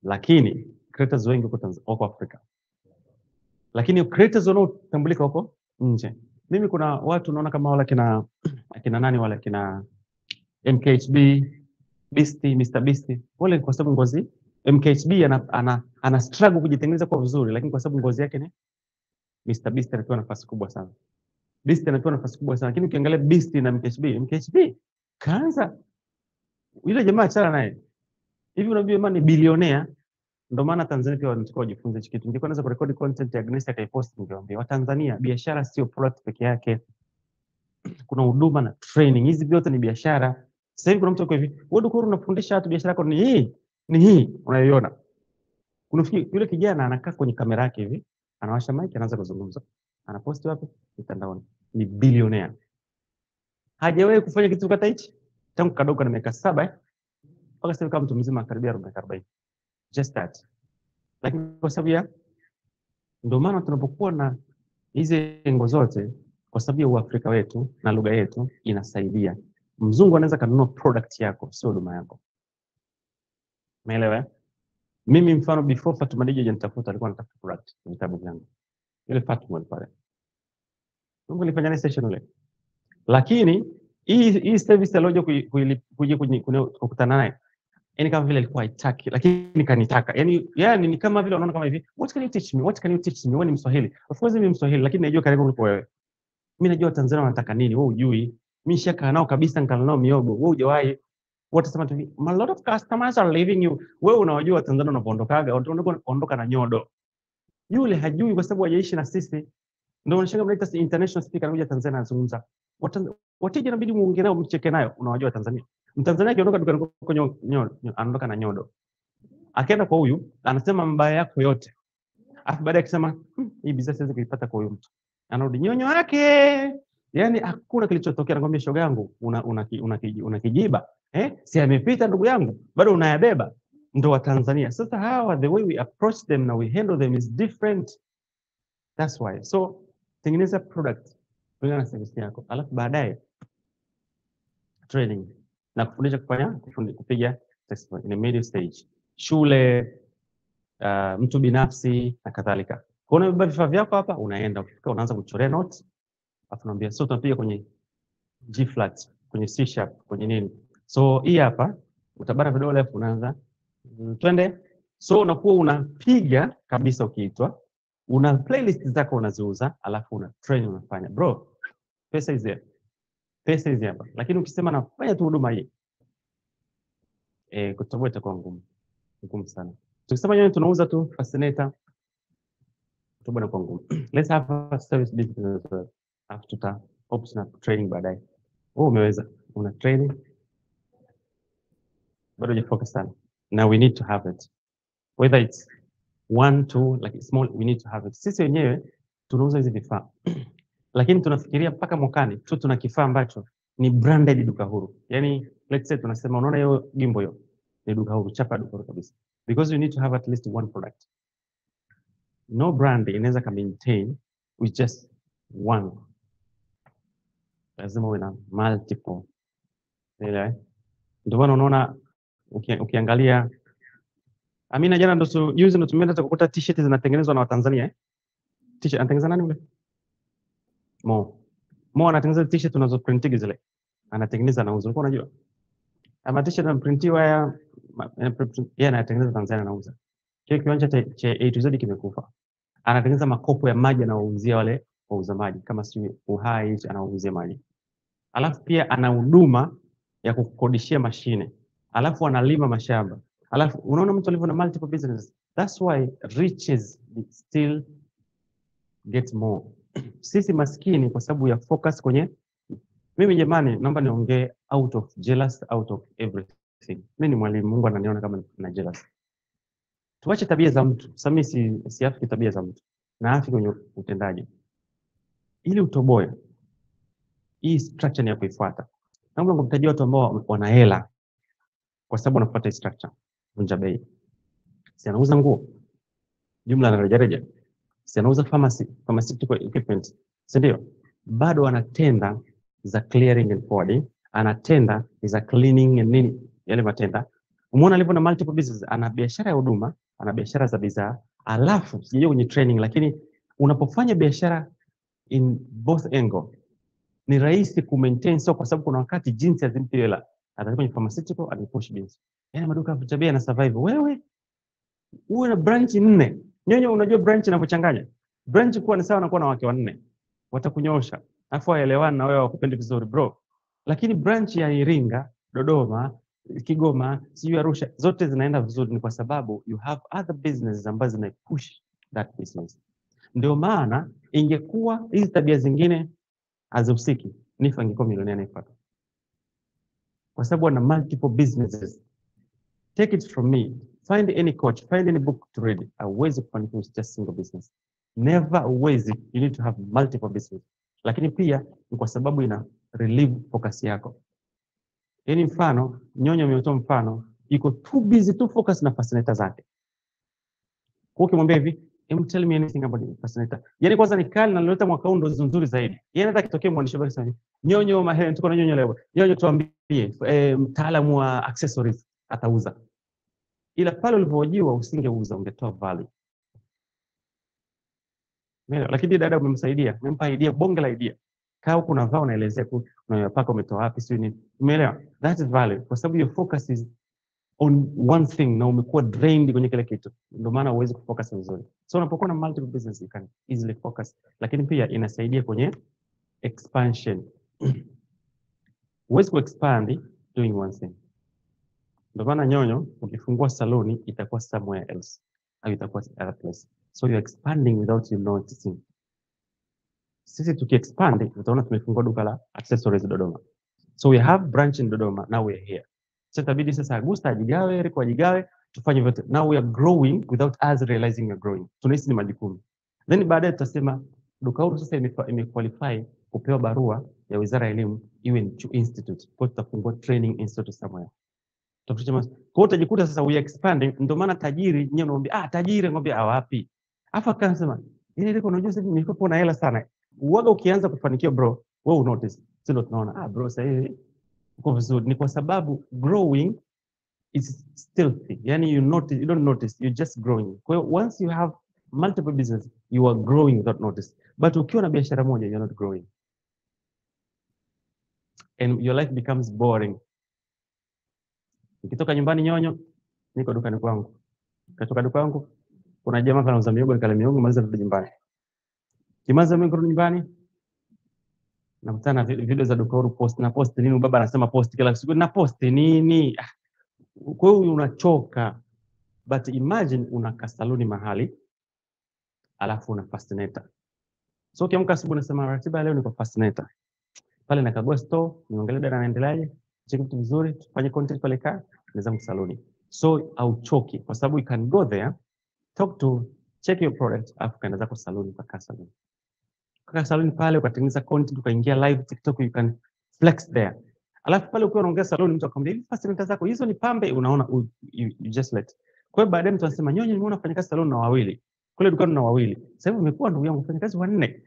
Lakini creators wengi wako Afrika. Lakini creators wanaotambulika huko nje. Mimi kuna watu naona kama wala kina nani wala kina MKHB, Beastie, Mr Beastie. Wale kwa sababu ngozi MKHB ana struggle kujitengeneza kwa vizuri, lakini kwa sababu ngozi yake ni Mr Beastie anapewa nafasi kubwa sana. Beastie anapewa nafasi kubwa sana. Lakini ukiangalia Beastie na MKHB kaanza yule jamaa achana naye. Hivi unajua maana ni bilionea. Ndio maana Tanzania pia wanachukua kujifunza hicho kitu. Ningekuwa naweza kurekodi content ya Agnes akaipost ningewaambia Watanzania biashara sio product peke yake. Kuna huduma na training. Hizi vyote ni biashara. Sasa hivi kuna mtu yuko hivi, wewe Dukuru unafundisha watu biashara yako ni hii unayoiona. Unafikiri yule kijana anakaa kwenye kamera yake hivi, anawasha mic anaanza kuzungumza. Anaposti wapi? Mtandaoni. Ni bilionea. Hajawahi kufanya kitu kama hichi tangu kadogo na miaka 7 mpaka sasa kama mtu mzima karibia 40. Just that. Lakini kwa sababu ya ndio maana tunapokuwa na hizi lengo zote kwa sababu ya Uafrika wetu na lugha yetu inasaidia. Mzungu anaweza kununua product yako, sio huduma yako. Umeelewa? Mimi mfano before Fatuma Dija janitafuta alikuwa anatafuta product kwenye vitabu vyangu. Ile Fatuma pale. Mungu nilifanya na session ile. Lakini hii service alioje kuja kukutana naye. Yaani kama vile alikuwa haitaki lakini kanitaka. Yaani ni kama vile unaona kama hivi, what can you teach me? What can you teach me? Wewe ni Mswahili. Of course mimi Mswahili lakini najua karibu kuliko wewe. Mimi najua Tanzania wanataka nini, wewe hujui. Mimi shaka nao kabisa nikala nao miogo. Wewe hujawahi. Watasema tu, a lot of customers are leaving you. Wewe unawajua Tanzania unapoondokaga, ondoka na nyodo. Yule hajui kwa sababu hajaishi na sisi. Ndio unashanga mnaita international speaker anakuja Tanzania anazungumza. Wateja inabidi muongee nao mcheke nayo, unawajua Tanzania. Mtanzania akiondoka dukani kwa anaondoka na nyodo. Akaenda kwa huyu, anasema mbaya yako yote. Alafu baadaye akisema, hii business siwezi kuipata kwa huyu mtu. Anarudi nyonyo yake. Yaani hakuna kilichotokea, anakuambia shoga yangu, unakijiba. Si amepita ndugu yangu, bado unayabeba. Ndio wa Tanzania. Sasa hawa the way we approach them na we handle them is different. That's why. So tengeneza product kulingana na service yako. Alafu baadaye training na kufundisha kupiga testimony in a middle stage. Shule, mtu binafsi na kadhalika. Kwa hiyo unabeba vifaa vyako hapa, unaenda ukifika unaanza kuchorea notes. Alafu unaambia so tunapiga kwenye G flat, kwenye C sharp, kwenye nini. So hii hapa utabara vidole alafu unaanza twende. So unakuwa unapiga kabisa ukiitwa. Una playlist zako unaziuza, alafu una train unafanya. Bro, pesa hizi hapa. Pesa hizi hapa. Lakini ukisema nafanya tu huduma hii, kutoboa itakuwa ngumu. Ngumu sana. Tukisema yeye tunauza tu fascinator, kutoboa inakuwa ngumu. Let's have a service business after optional training baadaye. Umeweza. Una training. Bado hujafocus sana. Now we need to have it. Whether it's 1, 2, like small, we need to have it. Sisi wenyewe tunauza hizi vifaa. Lakini tunafikiria mpaka mwakani tu tuna kifaa ambacho ni branded Duka Huru. Yaani let's say tunasema unaona hiyo gimbo hiyo ni Duka Huru, chapa Duka Huru kabisa. Because you need to have at least one product. No brand inaweza ka maintain with just one. Lazima uwe na multiple. Ndio maana unaona ukiangalia Amina jana ndo juzi ndo tumeenda kukuta t-shirt zinatengenezwa na Watanzania T-shirt anatengeneza nani yule? Mo anatengeneza t-shirt unazoprintigi zile. Anatengeneza anauza. Ulikuwa unajua? Ama t-shirt anaprintiwa yeye anatengeneza Tanzania anauza. Kile kiwanja cha A to Z kimekufa. Anatengeneza makopo ya maji anawauzia wale wauza maji kama si Uhai anawauzia maji. Alafu pia ana huduma ya kukodishia mashine. Alafu analima mashamba. Alafu unaona mtu alivyo na multiple businesses. That's why riches still get more. Sisi maskini kwa sababu ya focus kwenye Mimi jamani, naomba niongee out of jealous, out of everything. Mimi ni mwalimu, Mungu ananiona kama na jealous. Tuache tabia za mtu. Sasa mimi siafiki tabia za mtu. Na afiki kwenye utendaji. Ili utoboe, hii structure ni ya kuifuata. Naomba kumtajia watu ambao wana hela kwa sababu wanafuata hii structure. Vunja bei. Si anauza nguo jumla na rejareja. Si anauza pharmaceutical equipment. Si ndio? Bado anatenda za clearing and forwarding, anatenda za cleaning and nini, yale matenda. Umeona alivyo na multiple business, ana biashara ya huduma, ana biashara za bidhaa, alafu sijui kwenye training, lakini unapofanya biashara in both angle ni rahisi ku maintain, so kwa sababu kuna wakati jinsi azimpi hela, atakuwa kwenye pharmaceutical anapush business. Yaani maduka ya tabia na survive. Wewe uwe na branch 4. Nyonyo, unajua branch inapochanganya. Branch kuwa ni sawa na kuwa na wake 4. Watakunyoosha. Alafu waelewana na wewe wakupendi vizuri bro. Lakini branch ya Iringa, Dodoma, Kigoma, sijui Arusha, zote zinaenda vizuri ni kwa sababu you have other businesses ambazo zina push that business. Ndio maana ingekuwa hizi tabia zingine hazihusiki, Nifa angekuwa milionea Nifa. Kwa sababu ana multiple businesses. Take it from me. Find any coach, find any book to read. Hauwezi kufanikiwa with just single business. Never always. You need to have multiple business. Lakini pia ni kwa sababu ina relieve focus yako. Yaani mfano, Nyonyo ametoa mfano, iko too busy to focus na fascinator zake. Kwa ukimwambia hivi, tell me anything about the fascinator. Yaani kwanza ni kali na naleta mwaka huu ndo nzuri zaidi. Yaani hata kitokea mwandishi habari sana, Nyonyo mahali tuko na Nyonyo leo. Nyonyo tuambie mtaalamu wa accessories atauza. Ila pale ulivyojiwa usingeuza, ungetoa value. Mimi lakini dada umemsaidia, umempa idea, bonge la idea. Kaa huko unavaa unaelezea unayopaka umetoa wapi sio nini. Umeelewa? That is value. Kwa sababu your focus is on one thing na umekuwa drained kwenye kile kitu. Ndio maana huwezi kufocus vizuri. So unapokuwa na multiple business you can easily focus. Lakini pia inasaidia kwenye expansion. Huwezi kuexpand doing one thing. Ndio maana Nyonyo ukifungua saloni itakuwa somewhere else au itakuwa other place. So you're expanding without you noticing. Sisi tukiexpand utaona tumefungua duka la accessories Dodoma. So we have branch in Dodoma, now we are here. So itabidi sasa Augusta ajigawe, Eric ajigawe, tufanye vyote. Now we are growing without us realizing we are growing. Tunahisi ni majukumu. Then baadaye tutasema duka huru sasa imequalify kupewa barua ya Wizara ya Elimu iwe ni institute. Kwa tutafungua training institute somewhere. Kwa utajikuta sasa we expanding. Ndio maana tajiri nyewe unaambia tajiri ngombe wapi? Afa akasema ile ile unajua sasa nilikuwa na hela sana. Uwaga ukianza kufanikiwa bro, wewe unotice. Sio tunaona bro sasa hivi uko vizuri, ni kwa sababu growing is stealthy. Yani you don't notice, you just growing. Kwa hiyo once you have multiple business you are growing without notice. But ukiwa na biashara moja you're not growing. And your life becomes boring. Nikitoka nyumbani Nyonyo, niko dukani kwangu. Katoka dukani kwangu, kuna jamaa anauza mihogo, nikala mihogo, maliza rudi nyumbani. Kimaza mimi kurudi nyumbani, nakutana video za duka huru post nini, baba anasema post kila siku na post nini. Kwa hiyo unachoka. But imagine una kasaluni mahali, alafu una fascinator. So ukiamka asubuhi unasema ratiba leo niko fascinator. Pale nakagua store, niangalie dada anaendeleaje, check vitu vizuri, tufanye content pale kaa, naweza msaloni. So auchoki kwa sababu you can go there, talk to, check your product, afu kaenda zako saloni kwa saloni. Kwa saloni pale ukatengeneza content, ukaingia live TikTok, you can flex there. Alafu pale ukiwa unaongea saloni mtu akwambia hivi fascinator zako hizo ni pambe, unaona you just let. Kwa hiyo baadaye mtu anasema Nyonyo nimeona fanya kazi saloni na wawili. Kule dukani na wawili. Sasa hivi umekuwa ndugu yangu fanya kazi 4.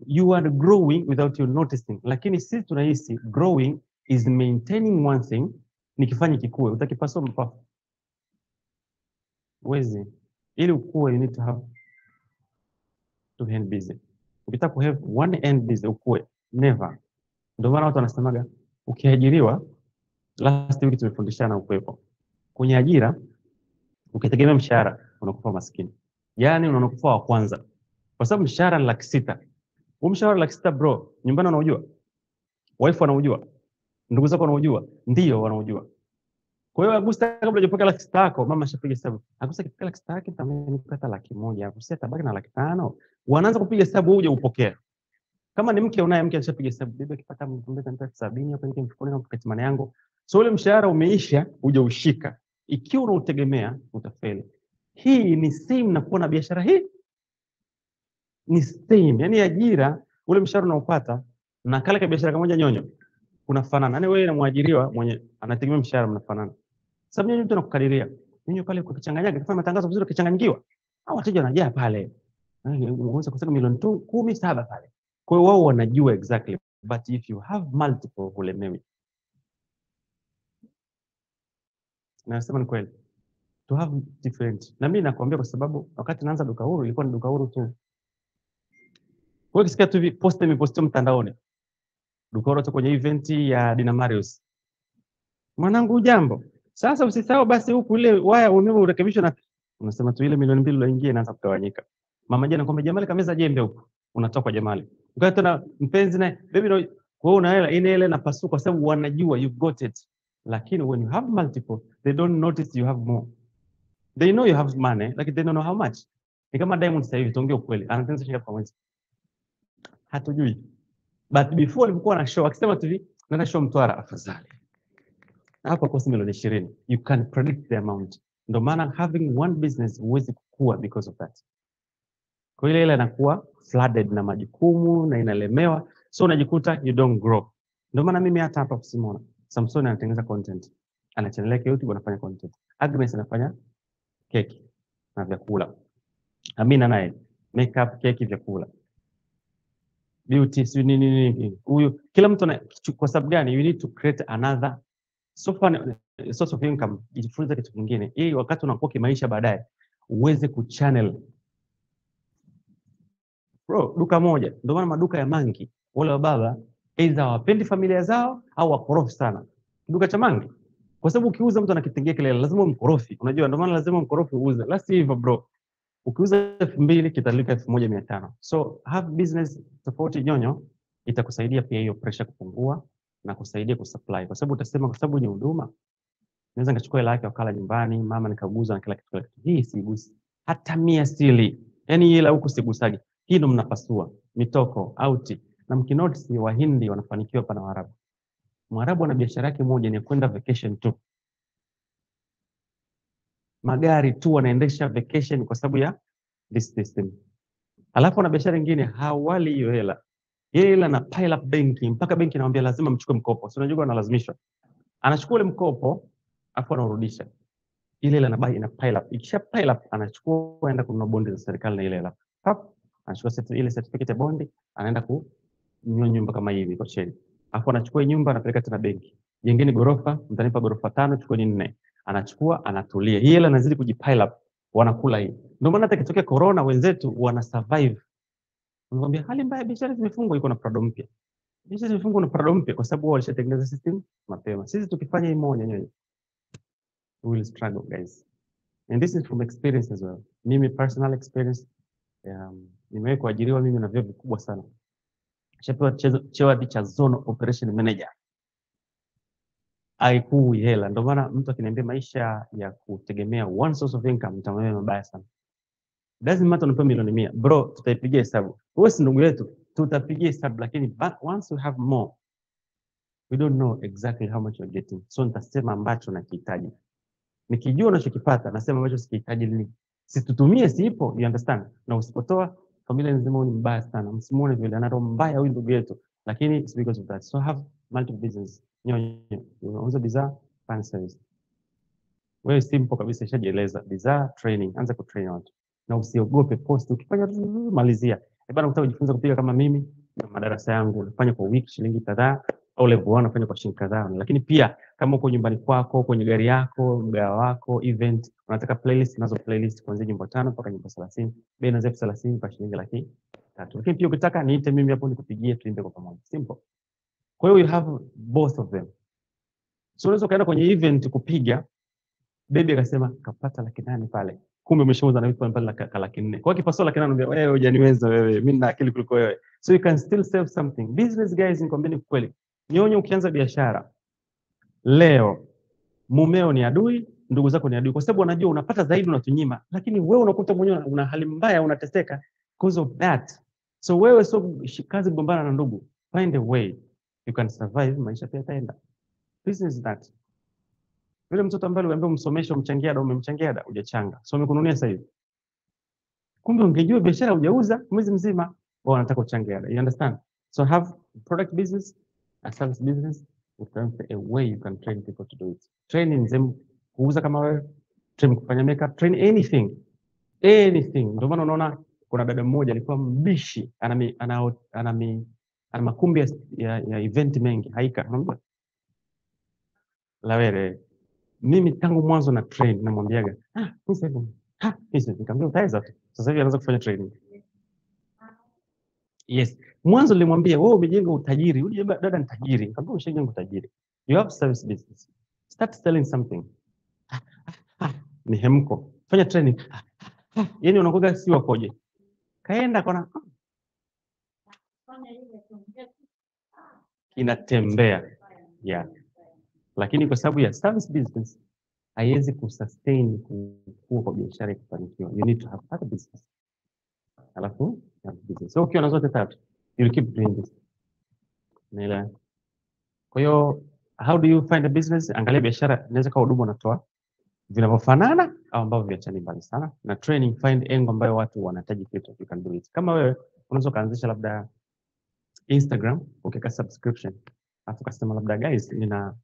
You are growing without you noticing. Lakini sisi tunahisi growing is maintaining one thing, nikifanya kikue, utakipaswa mpafu. Wezi. Ili ukue you need to have two hand busy. Ukitaka ku have one hand busy ukue, never. Ndio maana watu wanasemaga ukiajiriwa, last week tumefundishana ukwepo. Kwenye ajira ukitegemea mshahara unakufa maskini. Yaani unakufa wa kwanza. Kwa sababu mshahara ni 600,000. Huo mshahara 600,000 bro, nyumbani unaujua? Wife wanaujua? Ndugu zako wanaujua? Ndio wanaujua. Kwa hiyo Augusta kabla hujapokea 600,000 yako, mama ashapiga hesabu. Augusta kipika 600,000 yake tamani kupata 100,000, Augusta tabaki na 500,000. Wanaanza kupiga hesabu uje upokea. Kama ni mke unaye, mke alishapiga hesabu, bibi akipata mtumbeza nita 70 hapa nje mfukoni na kukati mane yangu. So ule mshahara umeisha, uje ushika. Ikiwa unautegemea utafeli. Hii ni same na kuwa na biashara hii. Ni same. Yaani ajira ule mshahara unaopata na kale ka biashara kimoja nyonyo unafanana. Yaani wewe na mwajiriwa mwenye anategemea mshahara mnafanana. Sababu nyinyi mtu anakukadiria. Nyinyi pale ukichanganyaga kufanya matangazo vizuri ukichanganyikiwa. Hao wateja wanajaa pale. Unaweza kusema milioni 10 7 pale. Kwa hiyo wao wanajua exactly, but if you have multiple hulemewi. Nasema ni kweli. To have different. Na mimi nakwambia kwa sababu wakati naanza duka huru ilikuwa ni duka huru tu. Wewe ukisikia tu hivi post imepostiwa mtandaoni. Duka huru tu kwenye event ya Dina Marius. Mwanangu jambo. Sasa usisahau basi huku ile waya umeme urekebishwe na unasema tu ile milioni 2 iliyoingia inaanza kutawanyika. Mama jana kwamba Jamali kameza jembe huku. Unatoka kwa Jamali. Ukawa tena mpenzi naye baby wewe una hela ine ile na pasuka kwa sababu wanajua you've got it. Lakini when you have multiple they don't notice you have more. They know you have money like they don't know how much. Ni kama Diamond sasa hivi tuongee ukweli anatengeneza shilingi kwa mwezi. Hatujui. But before alikuwa na show akisema tu hivi na show Mtwara afadhali. Hapa kwa milioni 20 you can predict the amount. Ndio maana having one business huwezi kukua because of that. Kwa ile inakuwa flooded na majukumu na inalemewa, so unajikuta you don't grow. Ndio maana mimi hata hapa Simona Samson anatengeneza content, ana channel yake YouTube anafanya content, Agnes anafanya keki na vyakula, Amina naye makeup, keki, vyakula, beauty, si nini huyu, kila mtu kwa sababu gani? You need to create another source of income, jifunze kitu kingine ili wakati unakuwa kimaisha baadaye uweze kuchannel. Bro, duka moja. Ndio maana maduka ya mangi wale wa baba either hawapendi familia zao au wakorofi sana. Duka cha mangi. Kwa sababu ukiuza mtu anakitengea kelele lazima mkorofi. Unajua ndio maana lazima mkorofi uuze. La sivyo bro. Ukiuza 2000 kitalika 1500. So have business tofauti nyonyo itakusaidia pia hiyo pressure kupungua na kusaidia kusupply. Kwa sababu utasema kwa sababu ni huduma naweza nikachukua hela yake wakala nyumbani, mama nikaguza na kila kitu. Hii sigusi. Hata 100 sili. Yaani hela huku sigusagi. Hii ndo mnapasua mitoko auti na mkinotice Wahindi wanafanikiwa pana Waarabu. Mwarabu ana biashara yake moja ni kwenda vacation tu. Magari tu wanaendesha vacation kwa sababu ya this system. Alafu na biashara nyingine hawali hiyo hela. Yeye hela na pile up benki mpaka benki inamwambia lazima mchukue mkopo. Si unajua analazimishwa. Anachukua ile mkopo afu anarudisha. Ile hela ina pile up. Ikisha pile up anachukua aenda kununua bondi za serikali na ile hela. Anachukua ile certificate ya bondi anaenda kununua nyumba kama hivi kwa chini. Alafu anachukua nyumba anapeleka tena benki. Jengeni gorofa, mtanipa gorofa 5, chukueni 4. Anachukua anatulia. Hii hela inazidi kujipile up, wanakula hii. Ndio maana hata kitokea corona wenzetu wana survive. Unamwambia hali mbaya biashara zimefungwa iko na Prado mpya. Biashara zimefungwa na Prado mpya kwa sababu wao walishatengeneza system mapema. Sisi tukifanya hii moja nyinyi we will struggle guys. And this is from experience as well. Mimi personal experience nimewahi kuajiriwa mimi na vyeo vikubwa sana. Nishapewa cheo hadi cha zone operation manager. Haikui hela. Ndio maana mtu akiniambia maisha ya kutegemea one source of income nitamwambia mabaya sana. Doesn't matter unapewa milioni 100. Bro, tutaipigia hesabu. Wewe si ndugu yetu, tutapigia hesabu lakini once we have more we don't know exactly how much you're getting. So nitasema ambacho nakihitaji. Nikijua unachokipata nasema ambacho sikihitaji nini. Situtumie sipo, you understand? Na usipotoa familia nzima ni mbaya sana. Msimuone vile ana roho mbaya huyu ndugu yetu. Lakini it's because of that. So have multiple business. Nyonyo, unauza bidhaa, fanya service. Wewe simple kabisa ishajieleza. Bidhaa, training, anza kutrain watu. Na usiogope post. Ukifanya malizia. Bwana unataka kujifunza kupiga kama mimi na madarasa yangu. Unafanya kwa wiki shilingi kadhaa au level 1 unafanya kwa shilingi kadhaa. Lakini pia kama uko nyumbani kwako, kwenye gari yako, mgawa wako, event, unataka playlist, nazo playlist kuanzia nyimbo 5 mpaka nyimbo 30. Bei inaanzia 30 kwa shilingi 300,000. Lakini pia ukitaka niite mimi hapo nikupigie tuimbe kwa pamoja. Simple. Kwa hiyo you have both of them. So unaweza kaenda kwenye event kupiga, baby akasema kapata 800,000 pale. Kumbe umeshauza na vitu pale 400,000. Kwa kipasua 800,000 anambia wewe hujaniweza wewe, mimi na akili kuliko wewe. So you can still save something. Business guys, nikwambia kweli. Nyonyo ukianza biashara leo mumeo ni adui, ndugu zako ni adui kwa sababu wanajua unapata zaidi unatunyima, lakini wewe unakuta mwenyewe una hali mbaya unateseka because of that. So wewe so kazi gombana na ndugu. Find a way you can survive, maisha pia yataenda. Business is that. Yule mtoto ambaye uliambiwa umsomeshe umchangia ada, umemchangia ada, hujachanga. So umekununia sasa hivi. Kumbe ungejua biashara hujauza mwezi mzima, wao wanataka uchangia ada. You understand? So have product business, a service business, with a way you can train people to do it. Training them kuuza kama wewe, train kufanya makeup, train anything. Anything. Ndio maana unaona kuna dada mmoja alikuwa mbishi, ana makumbi ya event mengi, haika, unaona? Lawere. Mimi tangu mwanzo na train namwambiaga, nikamwambia utaweza tu. Sasa hivi anaanza kufanya training. Yes. Mwanzo nilimwambia wewe umejenga utajiri, yule dada ni tajiri. Nikamwambia ushajenga utajiri. You have service business. Start selling something. Ni hemko. Fanya training. Yaani unakoga si wakoje. Kaenda kona inatembea. Yeah. Lakini kwa sababu ya service business haiwezi kusustain kukua kwa biashara kufanikiwa. You need to have other business. Alafu business. So ukiwa na zote tatu, you keep doing this. Nila. Kwa hiyo how do you find a business? Angalia biashara inaweza kuwa huduma unatoa vinavyofanana au ambavyo viachani mbali sana, na training find angle ambayo watu wanahitaji kitu, you can do it. Kama wewe unaweza kaanzisha labda Instagram, ukika subscription, afu kasema labda guys, nina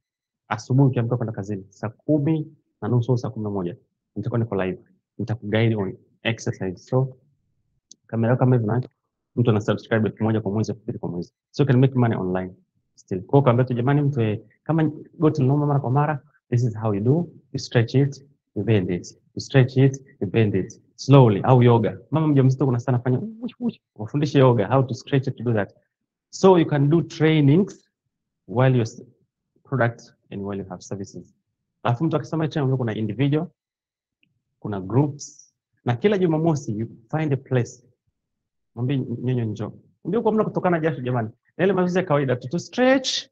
asubuhi ukiamka kwenda kazini saa 10:30 saa 11 nitakuwa niko live, nitakuguide on exercise. So kama hivi na mtu ana subscribe moja kwa mwezi, pili kwa mwezi, so you can make money online still. Kwa kwamba jamani, mtu kama go to normal mara kwa mara, this is how you do. You stretch it, you bend it. You stretch it, you bend it slowly. Au yoga, mama mjamzito kuna sana fanya wafundishe yoga, how to stretch it, to do that. So you can do trainings while your product and while you have services. Alafu mtu akisema training, kuna individual, kuna groups, na kila Jumamosi you find a place. Mwambie nyonyo njoo. Ndio kwa mna kutokana jasho jamani. Na ile mazoezi ya kawaida tu stretch.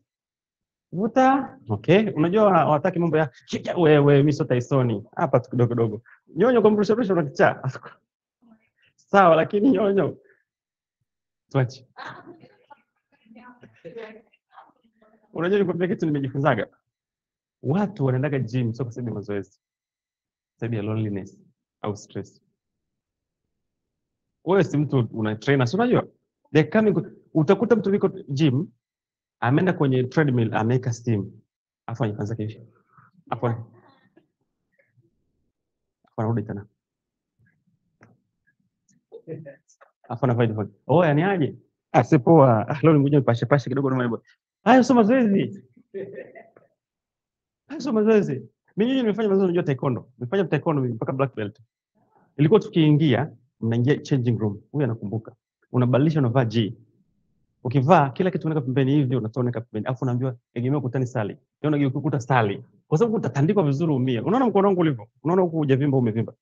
Vuta. Okay. Unajua hawataki mambo ya wewe mimi sio Tysoni. Hapa tu kidogo kidogo. Nyonyo kwa mrusha unakichaa. Sawa, lakini nyonyo. Tuache. Unajua nikwambia kitu nimejifunzaga. Watu wanaendaga gym sio kwa sababu ya mazoezi. Sababu ya loneliness au stress. Wewe si mtu una trainer, si unajua? Utakuta mtu yuko gym, ameenda kwenye treadmill, ameweka steam. Afu anaanza kisha. Afu anarudi tena. Afu anafanya. Oh, yani aje? Asipoa. Leo ngoja nipashe kidogo na mambo. Hayo sio mazoezi. Hayo sio mazoezi. Mimi nimefanya mazoezi, unajua taekwondo. Nimefanya taekwondo mpaka black belt. Ilikuwa tukiingia, mnaingia changing room. Huyu anakumbuka. Unabadilisha, unavaa G. Ukivaa kila kitu unaweka pembeni hivi, unatooneka pembeni. Afu unaambiwa egemea ukutani sali. Unaona ukikuta sali. Kwa sababu utatandikwa vizuri umia. Unaona mkono wangu ulivyo? Unaona huko hujavimba umevimba.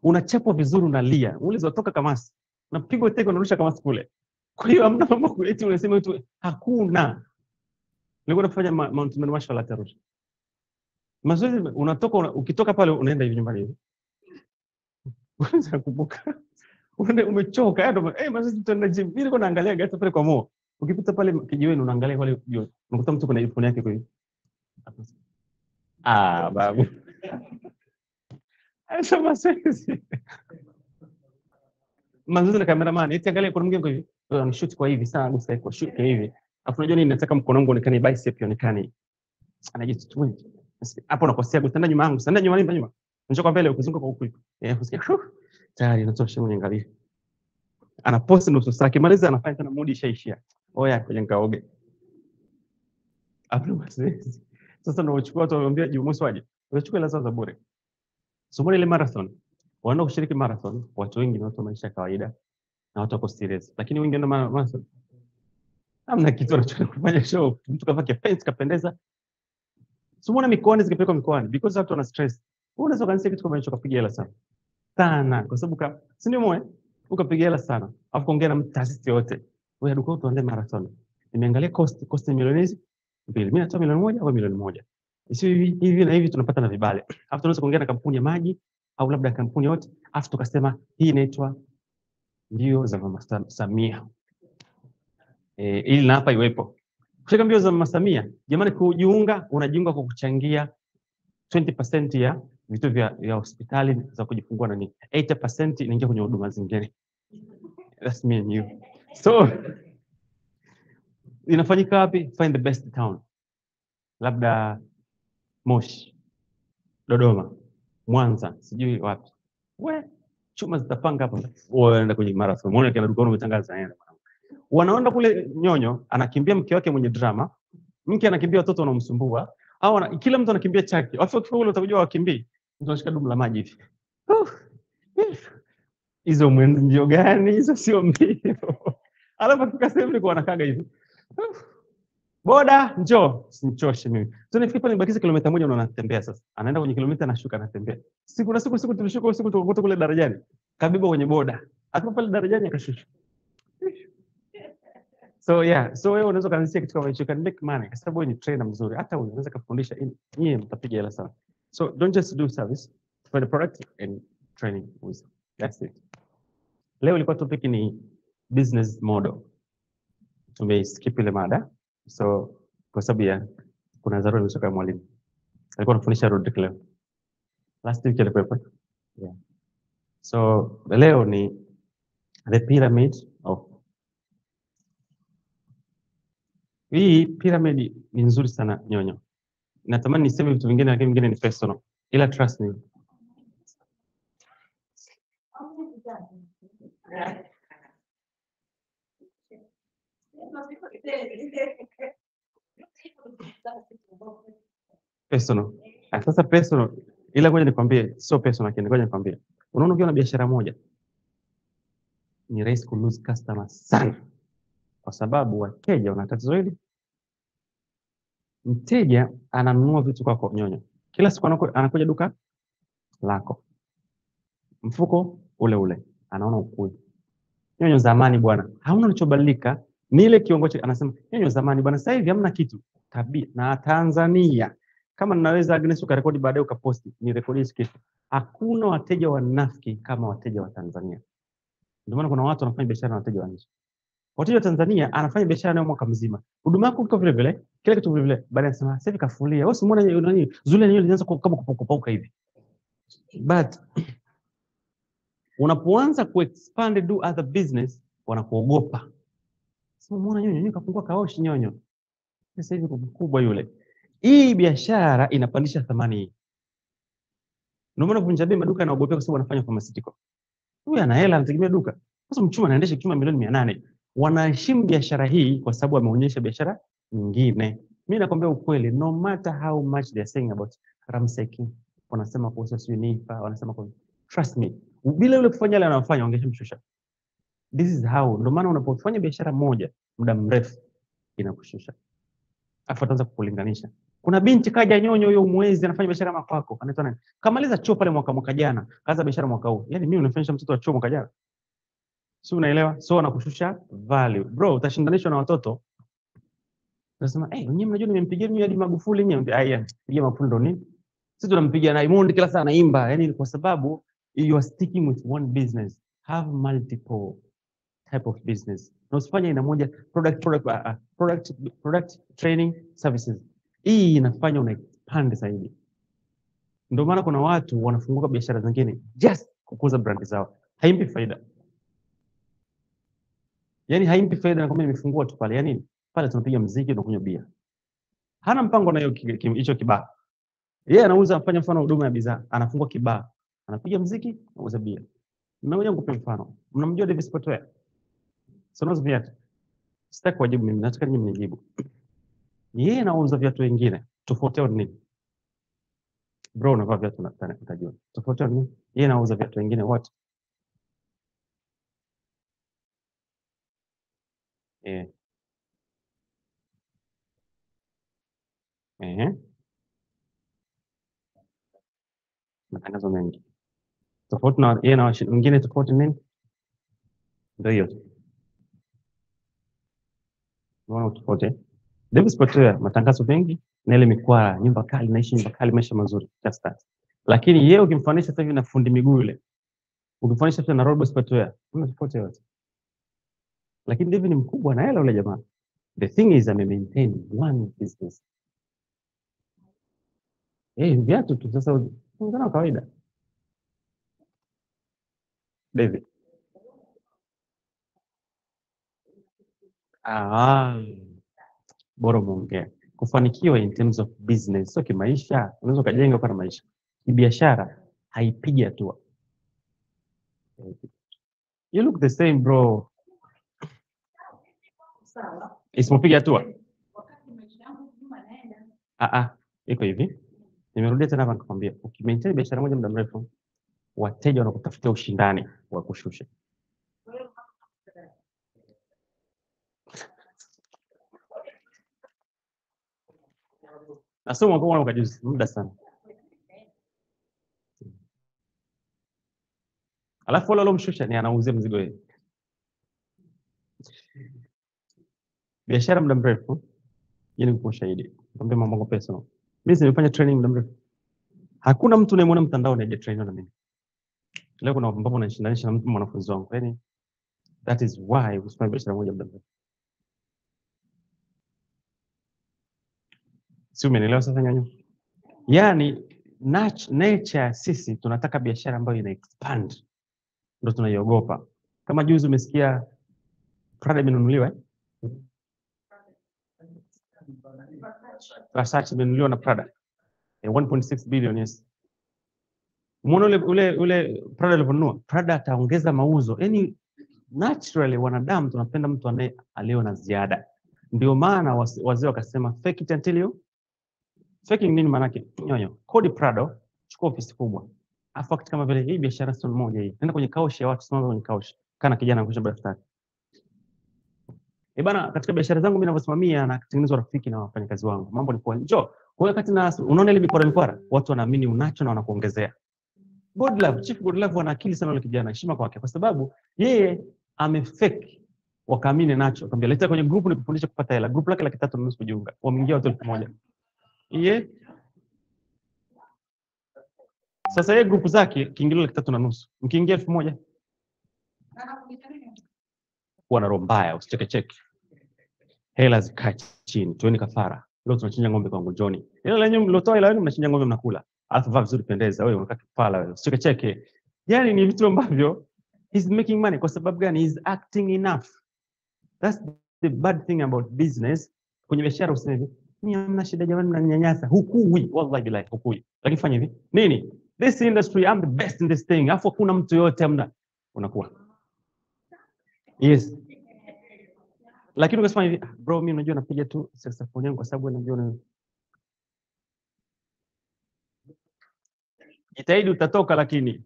Unachapwa vizuri unalia. Ulizotoka kamasi. Unapigwa teke unarusha kamasi kule. Kwa hiyo hamna mambo kuleti unasema tu hakuna. Nilikuwa nafanya mountain martial arts Arusha. Mazoezi unatoka ukitoka pale unaenda hivi nyumbani hivi. Unaanza kukumbuka. Umechoka ndio mazoezi tutaenda gym. Mimi niko naangalia gati pale kwa Mo. Ukipita pale kijiweni unaangalia pale kijiweni. Unakuta mtu kuna earphone yake kwa hiyo. Babu. Sasa mazoezi. Mazoezi na cameraman, eti angalia kuna mwingine kwa hivi. Anashoot kwa hivi sana, gusa kwa shoot kwa hivi. Afu unajua nini, nataka mkono wangu uonekane, bicep ionekane. Anajitumia. Hapo unakosea, gusana nyuma yangu, sanda nyuma nyuma. Unatoka mbele ukizunguka kwa huko. Usikia. Tayari inatosha mniangalie. Anapost nusu saa, kimaliza anafanya tena mood ishaishia. Oya kwenye ngaoge. Hapo mazoezi. Sasa ndio uchukua watu waambia Jumamosi waje. Unachukua hela za bure. Somo ile marathon. Wanaenda kushiriki marathon, watu wengi ni watu wa maisha kawaida na watu wako serious. Lakini wengi ndio marathon. Hamna kitu anachotaka kufanya show. Mtu kavaa kipenzi kapendeza. Somo mikoani zikipelekwa mikoani because watu wana stress. Wewe unaweza kanisa kitu kama hicho kapiga hela sana. Sana kwa sababu si ndio moyo? Ukapiga hela sana. Alafu kuongea na mtaasisi yote. Wewe duka tuanze marathon. Nimeangalia cost milioni hizi 2. Mimi natoa milioni 1 au milioni 1. Sio hivi na hivi tunapata na vibali. Alafu tunaweza kuongea na kampuni ya maji au labda kampuni yote. Alafu tukasema hii inaitwa mbio za Mama Samia. Ili na hapa iwepo. Kushika mbio za Mama Samia, jamani, kujiunga, unajiunga kwa kuchangia 20% ya vitu vya hospitali za kujifungua na 80% inaingia kwenye huduma zingine. That's me and you. So inafanyika wapi? Find the best town. Labda Moshi, Dodoma, Mwanza, sijui wapi. Chuma zitapanga hapo. Waenda kwenye marathon. Muone kile dukano umetangaza aenda. Wanaenda kule Nyonyo, anakimbia mke wake mwenye drama, mke anakimbia watoto wanamsumbua, au kila mtu anakimbia chake. Wafu kifua ule utakujua wakimbie. Mtu anashika dumu la maji hivi. Hizo mbio gani? Hizo sio mbio. Alafu tukasema kwa wanakaga hivi. Boda, njoo, simchoshe mimi. Tunafika pale nibakiza kilomita 1 na anatembea sasa. Anaenda kwenye kilomita anashuka anatembea. Siku tulishuka siku tukakuta kule darajani. Kabeba kwenye boda. Akiwa pale darajani akashusha. So yeah, so wewe unaweza kuanzia kitu kama hicho, you can make money. Kwa sababu wewe ni trainer mzuri. Hata wewe unaweza kufundisha nyie mtapiga hela sana. So don't just do service, for the product and training wisdom. That's it. Leo ilikuwa topic ni business model. Tumeskip ile mada. So kwa sababu ya kuna dharura imetoka mwalimu. Alikuwa anafundisha Rodrick leo. Last week alikuwa. Yeah. So leo ni the pyramid of. Hii pyramid ni nzuri sana Nyonyo. Natamani niseme vitu vingine lakini vingine ni personal. Ila trust me. Personal. Sasa personal, ila ngoja nikwambie, sio personal lakini ngoja nikwambie. Unaona ukiwa na biashara moja ni rahisi ku lose customers sana. Kwa sababu wateja wana tatizo hili. Mteja ananunua vitu kwako Nyonyo. Kila siku anakuja duka lako. Mfuko ule ule. Anaona ukui. Nyonyo zamani bwana, hauna ulichobadilika. Ni ile kiongozi anasema, Nyonyo zamani bwana, sasa hivi hamna kitu. Tabia na Tanzania. Kama ninaweza Agnes ukarekodi baadaye ukaposti, ni rekodi kitu. Hakuna wateja wanafiki kama wateja wa Tanzania. Ndio maana kuna watu wanafanya biashara na wateja wa nje. Wateja wa Tanzania anafanya biashara nayo mwaka mzima. Huduma yako iko vile vile, kila kitu vile vile. Baada ya sema, sasa hivi kafulia. Wewe umeona nani? Zule nyenyewe linaanza kama kupauka hivi. But unapoanza kuexpand do other business, wanakuogopa. Sasa umeona Nyonyo kafungua kaoshi Nyonyo. Sasa hivi kubwa yule. Hii biashara inapandisha thamani hii. Ndio maana Vunja Bei maduka yanaogopea kwa sababu wanafanya pharmaceutical. Huyu ana hela anategemea duka. Sasa mchuma anaendesha kichuma milioni 800. Wanaheshimu biashara hii kwa sababu ameonyesha biashara nyingine. Mimi nakwambia ukweli, no matter how much they are saying about Ramsey, wanasema kuhusu Unifa, wanasema kwa trust me, bila yule kufanya yale anayofanya wangeshamshusha. This is how. Ndio maana unapofanya biashara moja muda mrefu inakushusha. Afu ataanza kukulinganisha. Kuna binti kaja Nyonyo huyo mwezi anafanya biashara kama kwako. Anaitwa nani? Kamaliza chuo pale mwaka jana, kaanza biashara mwaka huu. Yaani mimi unafanyisha mtoto wa chuo mwaka jana. Si unaelewa? So anakushusha value. Bro, utashindanishwa na watoto. Unasema, nyinyi mnajua nimempigia mimi hadi Magufuli nyinyi. Aya, pigia Magufuli ndo nini? Sisi tunampigia na Diamond kila saa anaimba. Yaani kwa sababu you are sticking with one business. Have multiple type of business. Na usifanye ina moja product training services. Hii inafanya una expand zaidi. Ndio maana kuna watu wanafunguka biashara zingine just kukuza brand zao. Haimpi faida. Yaani haimpi faida na kama nimefungua tu pale. Yaani pale tunapiga muziki na kunywa bia. Hana mpango na hicho kibaa. Yeye anauza afanya mfano huduma ya bidhaa, anafungua kibaa. Anapiga muziki, anauza bia. Mnaoja nikupe mfano. Mnamjua Davis Potwea? Sonozi viatu. Sitaki kujibu mimi, nataka nyinyi mnijibu. Yeye anauza viatu vingine. Tofauti yao nini? Bro, unavaa viatu na utajua. Tofauti yao nini? Yeye anauza viatu vingine what? Matangazo mengi. Tofauti na yeye na wengine tofauti nini? Ndio hiyo. Unaona tofauti? Davis Potwea matangazo mengi na ile mikwara, nyumba kali, naishi nyumba kali, maisha mazuri, just that. Lakini yeye ukimfanisha sasa hivi na fundi miguu yule, ukifanisha pia na Robo Sportwear kuna tofauti yote. Lakini David ni mkubwa na hela yule jamaa. The thing is maintain one business. Viatu tu sasa unaona kawaida. David. Bora muongea. Kufanikiwa in terms of business, sio kimaisha. Unaweza kujenga kwa maisha. Kibiashara haipigi hatua. You look the same bro. Sawa. Isipopiga hatua. Wakati maisha yangu nyuma naenda. Iko hivi. Nimerudia tena hapa nikwambia, ukimaintain biashara moja muda mrefu, wateja wanakutafutia ushindani wa kushusha. Nasoma kwa ukajuzi muda sana. Alafu wale mshusha ni anauzia mzigo yeye. Biashara muda mrefu, yeye ni kushahidi. Nikwambia mambo kwa pesa. Mimi nimefanya training muda mrefu. Hakuna mtu unayemwona mtandao anaje trainer na mimi. Leo kuna mambo nashindanisha na mtu mwanafunzi wangu. Yaani that is why usifanye biashara moja muda mrefu. Si umenielewa sasa nyanya? Yaani nature sisi tunataka biashara ambayo ina expand. Ndio tunaiogopa. Kama juzi umesikia Prada imenunuliwa Versace imenunuliwa na Prada. 1.6 billion yes. Umeona ule Prada alivyonunua? Prada ataongeza mauzo. Yaani naturally wanadamu tunapenda mtu alio na ziada. Ndio maana wazee wakasema fake it until you. Faking nini maana yake? Nyonyo. Kodi Prado, chukua ofisi kubwa. Afact kama vile hii biashara sio moja hii. Nenda kwenye kaushi ya watu, simama kwenye kaushi. Kana kijana anakusha daftari. Bana, katika biashara zangu mimi ninavyosimamia na kutengeneza rafiki na wafanyakazi wangu. Mambo ni kwa njoo. Kwa wakati unaona ile mikwara, watu wanaamini unacho na wanakuongezea. God love, Chief God love ana akili sana yule kijana, heshima kwake kwa sababu yeye amefake wakaamini nacho. Akamwambia leta kwenye group nikufundisha kupata hela. Group lake la 3.5 kujiunga. Wameingia watu 1000. Sasa yeye group zake kiingilio 3.5. Mkiingia 1000. Wana roho mbaya, usicheke. Hela zikae chini, tueni kafara. Leo tunachinja ng'ombe kwa Johnny. Hela lenyewe mlotoa hela yenu mnachinja ng'ombe mnakula. Alafu vaa vizuri pendeza, wewe unakaa kafara wewe. Usicheke. Yaani ni vitu ambavyo he's making money kwa sababu gani? He's acting enough. That's the bad thing about business. Kwenye biashara useme hivi, mimi hamna shida jamani mnanyanyasa. Hukui, wallahi billahi hukui. Lakini fanya hivi. Nini? This industry I'm the best in this thing. Alafu kuna mtu yote hamna. Unakuwa. Yes. Lakini ukasema hivi, bro mimi unajua napiga tu saxophone yangu kwa sababu unajua jitahidi utatoka lakini.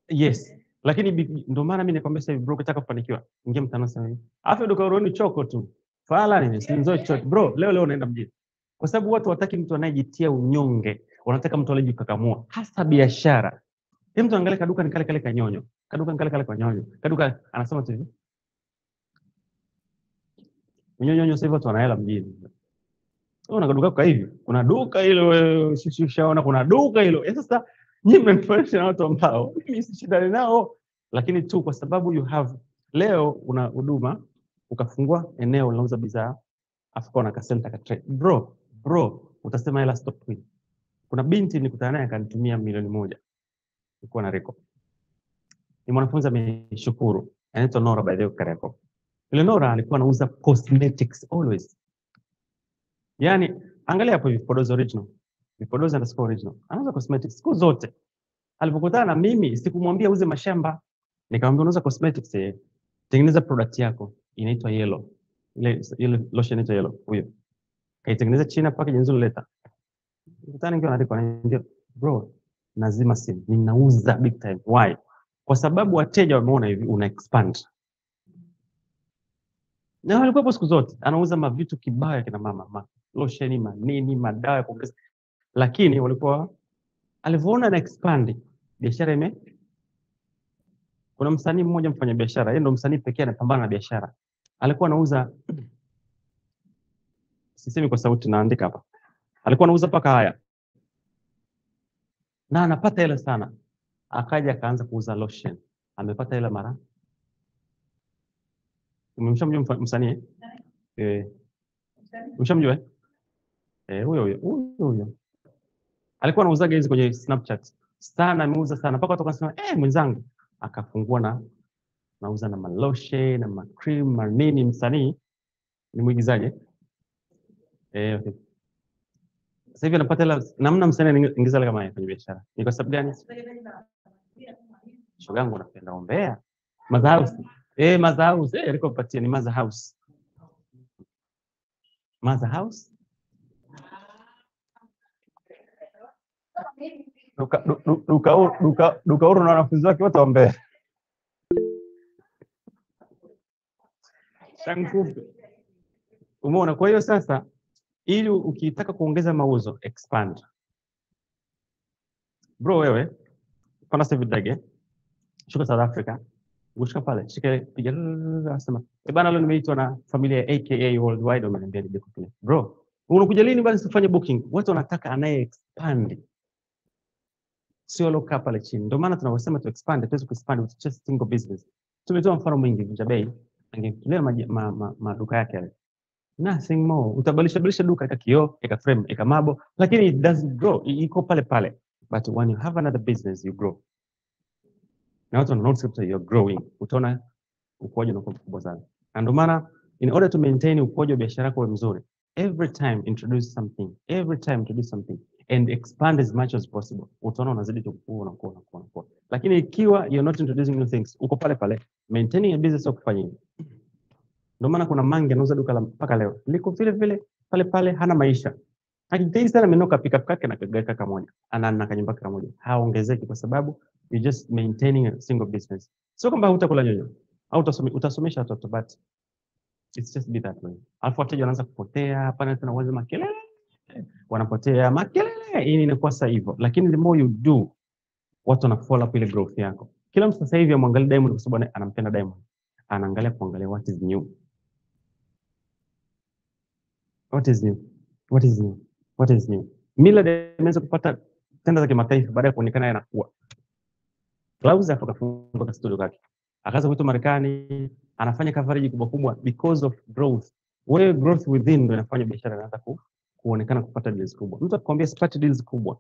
Yes. Lakini ndio maana mimi nakwambia sasa hivi bro ukitaka kufanikiwa, ingia mtandao sasa hivi. Afa duka uroni choko tu. Fala nini? Sinzoi chochote. Bro, leo unaenda mjini. Kwa sababu watu wataki mtu anayejitia unyonge. Wanataka mtu aliyejikakamua. Hasa biashara. Mtu angalia kaduka ni kale kanyonyo. Kaduka ni kale kanyonyo. Kaduka anasema tu hivi. Nyonyo sasa hivi watu wanaela mjini. Una kaduka kwa hivi. Kuna duka hilo sisi ushaona kuna duka hilo. Sasa nyinyi mnanifanisha na watu ambao mimi sishindani nao, lakini tu kwa sababu you have leo una huduma ukafungua eneo unauza bidhaa afu na kasenta ka trade. Bro, utasema hela stop queen. Kuna binti nilikutana naye akanitumia milioni 1. Nilikuwa na record. Ni mwanafunzi ameshukuru. Anaitwa Nora by the way Kareko. Ile Nora alikuwa anauza cosmetics always. Yaani angalia hapo vipodozi original. Vipodozi _original. Anauza cosmetics siku zote. Alipokutana na mimi sikumwambia uze mashamba. Nikamwambia unauza cosmetics tengeneza product yako inaitwa Yellow. Ile lotion inaitwa Yellow huyo. Kaitengeneza China package nzuri leta. Nikutana ningeona ananiambia bro nazima simu. Ninauza big time. Why? Kwa sababu wateja wameona hivi una expand. Na alikuwa siku zote anauza mavitu kibaya kina mama, lotion manini, madawa ya kuongeza. Lakini walikuwa alivyoona na expand biashara kuna msanii mmoja mfanya biashara, yeye ndo msanii pekee anapambana na biashara. Alikuwa anauza sisemi kwa sauti naandika hapa. Alikuwa anauza paka haya. Na anapata hela sana. akaja akaanza kuuza lotion. Amepata hela mara. Umemshamjua msanii? Umeshamjua? Huyo. Alikuwa anauzaga hizi kwenye Snapchat. Sana ameuza sana. Mpaka watu wakasema, mwenzangu akafungua na nauza na lotion na cream na nini. Msanii ni mwigizaji. Okay. Sasa hivi anapata hela. Namna msanii anaingiza hela kama hiyo kwenye biashara. Ni kwa sababu gani? Shoga yangu napenda ombea. Maza House. Maza House. Aliko patia ni Maza House. Maza House. Duka huru na wanafunzi wake wote ombea. Shangupe. Umeona? Kwa hiyo sasa ili ukitaka kuongeza mauzo, expand. Bro wewe, pana sasa vidage. Shuka South Africa. Ushika pale, shika piga sema, bana leo nimeitwa na familia ya AKA Worldwide wameniambia nije kule. Bro, unakuja lini basi tufanye booking? Watu wanataka anaye expand. Sio loka pale chini. Ndio maana tunasema tu expand, tuweze kuexpand with just single business. Tumetoa mfano mwingi Vunja Bei, angetulia maduka yake yale. Nothing more. Utabadilisha duka eka kioo, eka frame, eka mabo, lakini it doesn't grow. Iko pale pale. But when you have another business, you grow. Na watu wanaona you're growing. Utaona ukuaji unakuwa mkubwa sana. Na ndio maana in order to maintain ukuaji wa biashara yako mzuri, every time introduce something and expand as much as possible. Utaona unazidi kukua. Lakini ikiwa you're not introducing new things, uko pale pale, maintaining a business of kufanya. Ndio maana kuna Mange anauza duka la mpaka leo. Liko vile pale pale hana maisha. Hakitei sana menoka pick up kake na kagaka kamoja. Ana kanyumba kamoja. Haongezeki kwa sababu you just maintaining a single business. Sio kwamba hutakula nyonyo au utasomesha watoto, but it's just be that way. Alafu wateja wanaanza kupotea, hapana tena uanze makelele. Wanapotea makelele, hii inakuwa sasa hivyo. Lakini the more you do, watu wana follow up ile growth yako. Kila mtu sasa hivi amwangalia Diamond kwa sababu anampenda Diamond. Anaangalia kuangalia what is new. What is new? Millard ameanza kupata tenda za kimataifa baada ya kuonekana yanakuwa. Clouds akafunga studio yake. Akaanza kuitwa Marekani, anafanya coverage kubwa because of growth. Wewe growth within ndio inafanya biashara inaanza kuonekana kupata deals kubwa. Mtu akwambia sipati deals kubwa,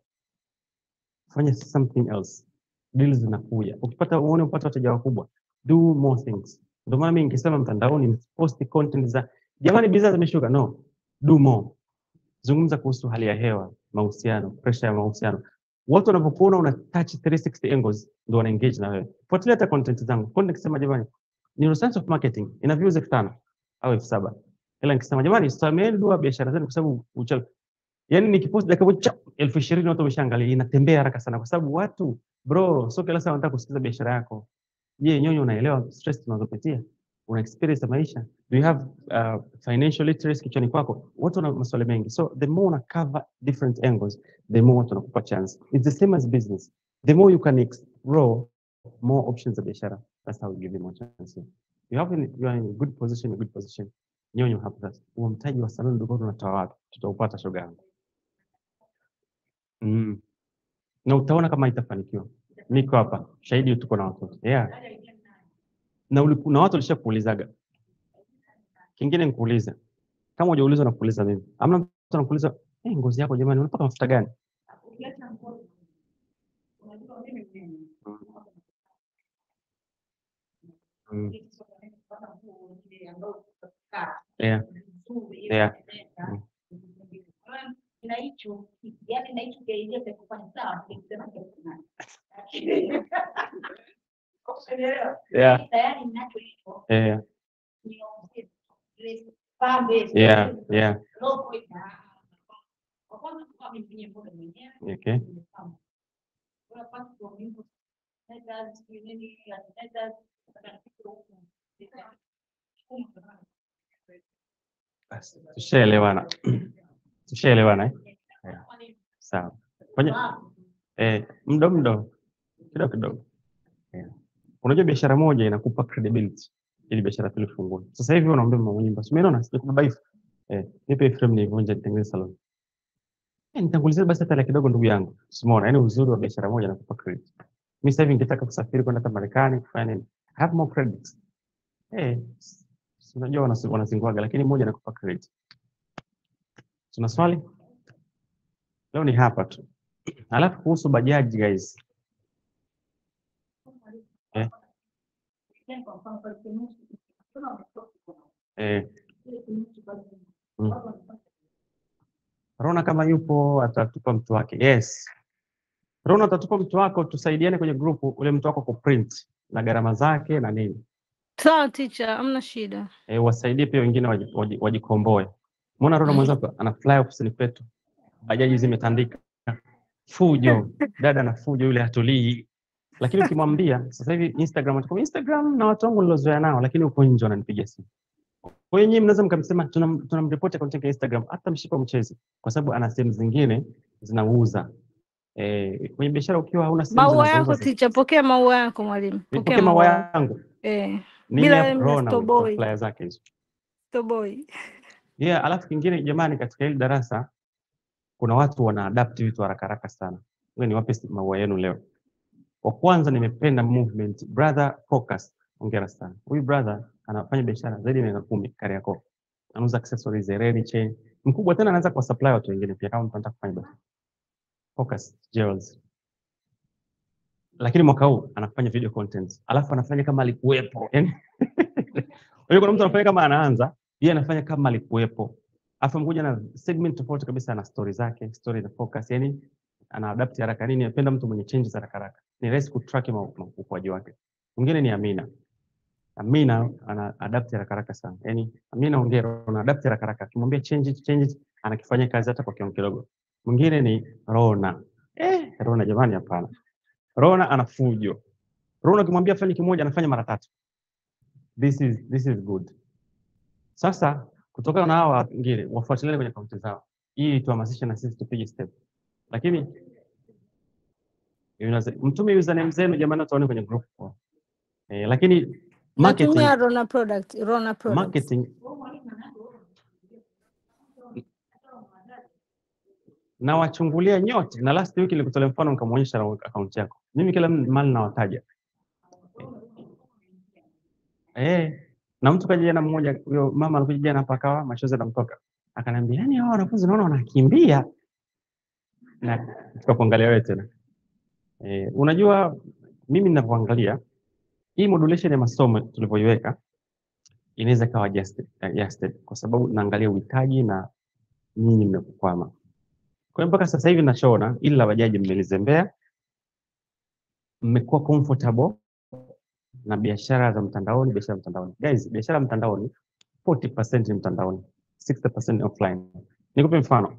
fanya something else. Deals zinakuja. Ukipata wateja wakubwa, do more things. Ndio maana mimi nikisema mtandaoni post content za jamani bidhaa zimeshuka, no, do more. Zungumza kuhusu hali ya hewa, mahusiano, pressure ya mahusiano. Watu wanapokuona una touch 360 angles ndio wana engage na wewe. Fuatilia hata content zangu. Content kisema jamani, Neuroscience of Marketing ina views 5,000 au 7,000. Ila nikisema jamani, stameni dua biashara zenu kwa sababu yani nikipost dakika 20,000 watu wameshaangalia, inatembea haraka sana kwa sababu watu bro, sio kila saa wanataka kusikiza biashara yako. Je, nyonyo unaelewa stress tunazopitia? Una experience maisha? Do you have financial literacy kichwani kwako? Watu wana maswali mengi. So the more una cover different angles, the more watu wanakupa chance. It's the same as business. The more you can explore more options za biashara, that's how you give them more chance. You are in a good position. Nyonyo hapo sasa. Huo mtaji wa saloni ndio tunatoa wapi? Tutaupata shoga yangu. Na utaona kama itafanikiwa. Niko hapa, shahidi tuko na watoto. Yeah. Na watu walishakuulizaga. Kingine nikuuliza. Kama hujaulizwa na kuuliza mimi. Amna mtu anakuuliza, ngozi yako jamani unapaka mafuta gani? Yeah. Na hicho yani na hicho kiingia kwa kufanya sawa nikisema kesho. Yeah. Tayari ninacho hicho. Yeah. Ni pambe. Yeah. Logo ina. Kwa kwanza kwa mimi mwenyewe mbona mwenyewe. Okay. Kwa pasi kwa mimi nenda nini ya nenda Tushaelewana sawa. Fanya mdo kidogo. Unajua biashara moja inakupa credibility ili biashara pili ifungue. Sasa hivi unaomba mwenyewe basi umeona sikuba hivi. Nipe frame nivunje nitengeneze salon. Nitangulizia basi hata kidogo ndugu yangu. Umeona yani uzuri wa biashara moja inakupa credit. Mimi sasa hivi ningetaka kusafiri kwenda hata Marekani kufanya nini? I have more credits. Unajua wanazinguaga, lakini mmoja nakupa credit. Tuna swali? Leo ni hapa tu. Alafu kuhusu bajaji guys. Rona kama yupo atatupa mtu wake. Yes. Rona atatupa mtu wako, tusaidiane kwenye grupu ule mtu wako kuprint na gharama zake na nini. Sawa teacher, hamna shida. Wasaidie pia wengine wajikomboe. Muona Rona mwenzako ana fly ofisini kwetu. Bajaji zimetandika. Fujo, dada na fujo yule hatulii. Lakini ukimwambia sasa hivi Instagram na watu wangu nilozoea nao, lakini uko nje wananipigia simu. Kwa hiyo nyinyi mnaweza mkamsema tunamripoti content ya Instagram, hata mshipa mchezi, kwa sababu ana sehemu zingine zinauza. Kwenye biashara ukiwa hauna sehemu zinauza. Maua yako teacher, pokea maua yako mwalimu. Pokea maua yangu. Bila Mr. Flyer zake hizo. Boy. Alafu kingine jamani, katika hili darasa kuna watu wana adapt vitu haraka sana. Wewe niwape maua yenu leo. Wa kwanza nimependa movement, brother focus. Hongera sana. Huyu brother anafanya biashara zaidi ya 10 Kariakoo. Anauza accessories, red chain. Mkubwa tena anaanza kwa supply watu wengine pia kama mtaka kufanya biashara. Focus jewels. Lakini mwaka huu anafanya video content. Alafu anafanya kama alikuwepo. Yaani kuna mtu anafanya kama anaanza, yeye anafanya kama alikuwepo. Alafu mkuja na segment tofauti kabisa na story zake, story za focus. Yaani ana adapt haraka nini, anapenda mtu mwenye changes haraka. Ni rahisi kutrack ukuaji wake. Mwingine ni Amina. Amina ana adapt haraka sana. Yaani Amina hongera, ana adapt haraka. Kimwambia change anakifanya kazi hata kwa kiwango kidogo. Mwingine ni Rona. Rona jamani hapana. Rona anafujo. Rona kimwambia afanye kimoja anafanya mara 3. This is good. Sasa kutokana na hawa wengine wafuatiliane kwenye akaunti zao. Hii tuhamasishe na sisi tupige step. Lakini mtume username zenu jamani, tuone kwenye group. Lakini marketing Rona product. Marketing na wachungulia nyote, na last week nilikutolea mfano nikamuonyesha account yako. Mimi kila mali nawataja. Na mtu kaja jana mmoja, huyo mama alikuja jana hapa akawa machozi yanamtoka. Akaniambia, "Yaani hao wanafunzi naona wanakimbia." Na tukakuangalia wewe tena. Unajua mimi ninavyoangalia hii modulation ya masomo tulivyoiweka inaweza kawa adjusted kwa sababu naangalia uhitaji na nyinyi mmekwama. Kwa hiyo mpaka sasa hivi nachoona ili la bajaji mmelizembea, mmekuwa comfortable na biashara za mtandaoni. Guys, biashara mtandaoni 40% ni mtandaoni, 60% offline. Nikupe mfano.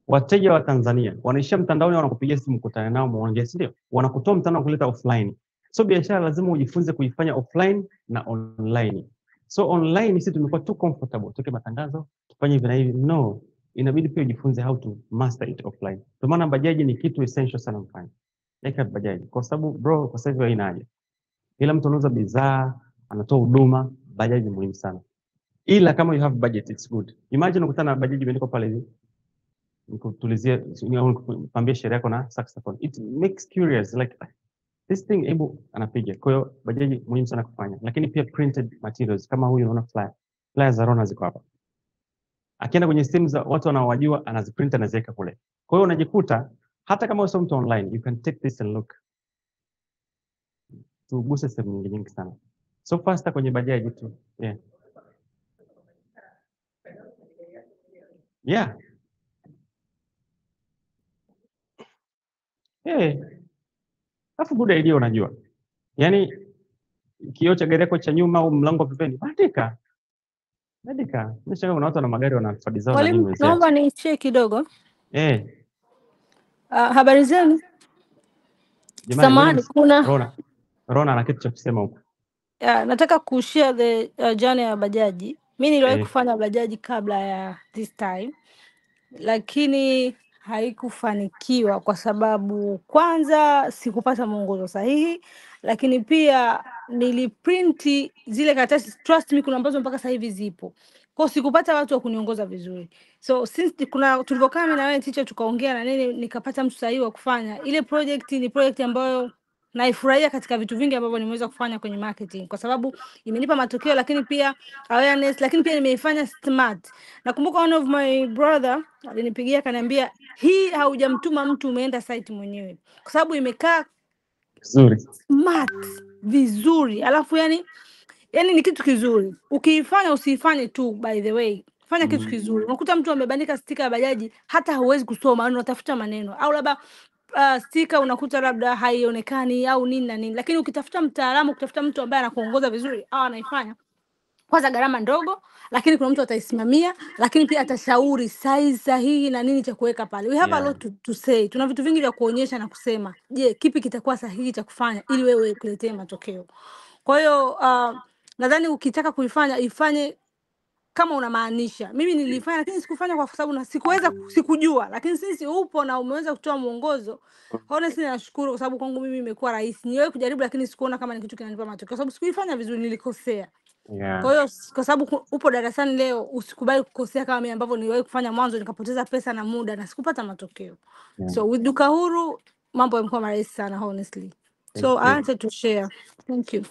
Wateja wa Tanzania wanaishia mtandaoni, wanakupigia simu mkutane nao muongee, si ndio? Wanakutoa mtandao kuleta offline. So biashara lazima ujifunze kuifanya offline na online. So online sisi tumekuwa too comfortable, tuke matangazo, tufanye hivi na hivi. No, inabidi pia ujifunze how to master it offline. Kwa maana bajaji ni kitu essential sana mfanye. Like bajaji. Kwa sababu bro, kwa sasa hivi haina haja. Ila mtu anauza bidhaa, anatoa huduma, bajaji muhimu sana. Ila kama you have budget, it's good. Imagine ukutana na bajaji imeandikwa pale hivi. Nikutulizie, pambia sheria yako na saxophone. It makes curious like this thing able anapiga. Kwa hiyo bajaji muhimu sana kufanya. Lakini pia printed materials kama huyu unaona flyer. Flyer za Rona ziko hapa. Akienda kwenye simu za watu wanaowajua anaziprint anaziweka kule. Kwa hiyo unajikuta hata kama usome mtu online, you can take this and look. Tuguse sehemu nyingi sana. So faster kwenye bajaji tu. Yeah. Alafu good idea unajua. Yaani kioo cha gari yako cha nyuma au mlango wa pembeni, bandika. Nishangaa kuna watu wana magari wanafadi zao na nini. Naomba ni check kidogo. Habari zenu? Samahani, kuna Rona ana kitu cha kusema huko. Nataka kushare the journey ya bajaji. Mimi niliwahi kufanya bajaji kabla ya this time. Lakini haikufanikiwa kwa sababu kwanza sikupata mwongozo sahihi, lakini pia niliprinti zile karatasi, trust me, kuna ambazo mpaka sasa hivi zipo. Kwa sikupata watu wa kuniongoza vizuri. So since tulivyokaa mimi na wewe teacher tukaongea na nini, nikapata mtu sahihi wa kufanya. Ile project ni project ambayo naifurahia katika vitu vingi ambavyo nimeweza kufanya kwenye marketing, kwa sababu imenipa matokeo, lakini pia awareness, lakini pia nimeifanya smart. Nakumbuka one of my brother alinipigia akaniambia, hii haujamtuma mtu, umeenda site mwenyewe, kwa sababu imekaa smart vizuri. Alafu yani ni kitu kizuri. Ukiifanya usiifanye tu, by the way, fanya kitu kizuri. Unakuta mtu amebandika stika ya bajaji hata hauwezi kusoma, unatafuta maneno, au labda stika unakuta labda haionekani au nini na nini, lakini ukitafuta mtaalamu, ukitafuta mtu ambaye anakuongoza vizuri au anaifanya, kwanza gharama ndogo, lakini kuna mtu ataisimamia, lakini pia atashauri size sahihi na nini cha kuweka pale. We have a lot to say. Tuna vitu vingi vya kuonyesha na kusema, je, kipi kitakuwa sahihi cha kufanya ili wewe kuletee matokeo. Kwa hiyo nadhani ukitaka kuifanya, ifanye kama unamaanisha. Mimi nilifanya lakini sikufanya kwa sababu na sikujua, lakini sisi upo na umeweza kutoa mwongozo. Honestly nashukuru, kwa sababu kwangu mimi imekuwa rahisi. Niwewe kujaribu lakini sikuona kama ni kitu kinanipa matokeo, kwa sababu sikuifanya vizuri, nilikosea. Kwa hiyo kwa sababu upo darasani leo, usikubali kukosea kama mimi ambavyo niliwahi kufanya mwanzo, nikapoteza pesa na muda na sikupata matokeo. So with Duka Huru mambo yamekuwa rahisi sana, honestly. So I wanted to share. Thank you.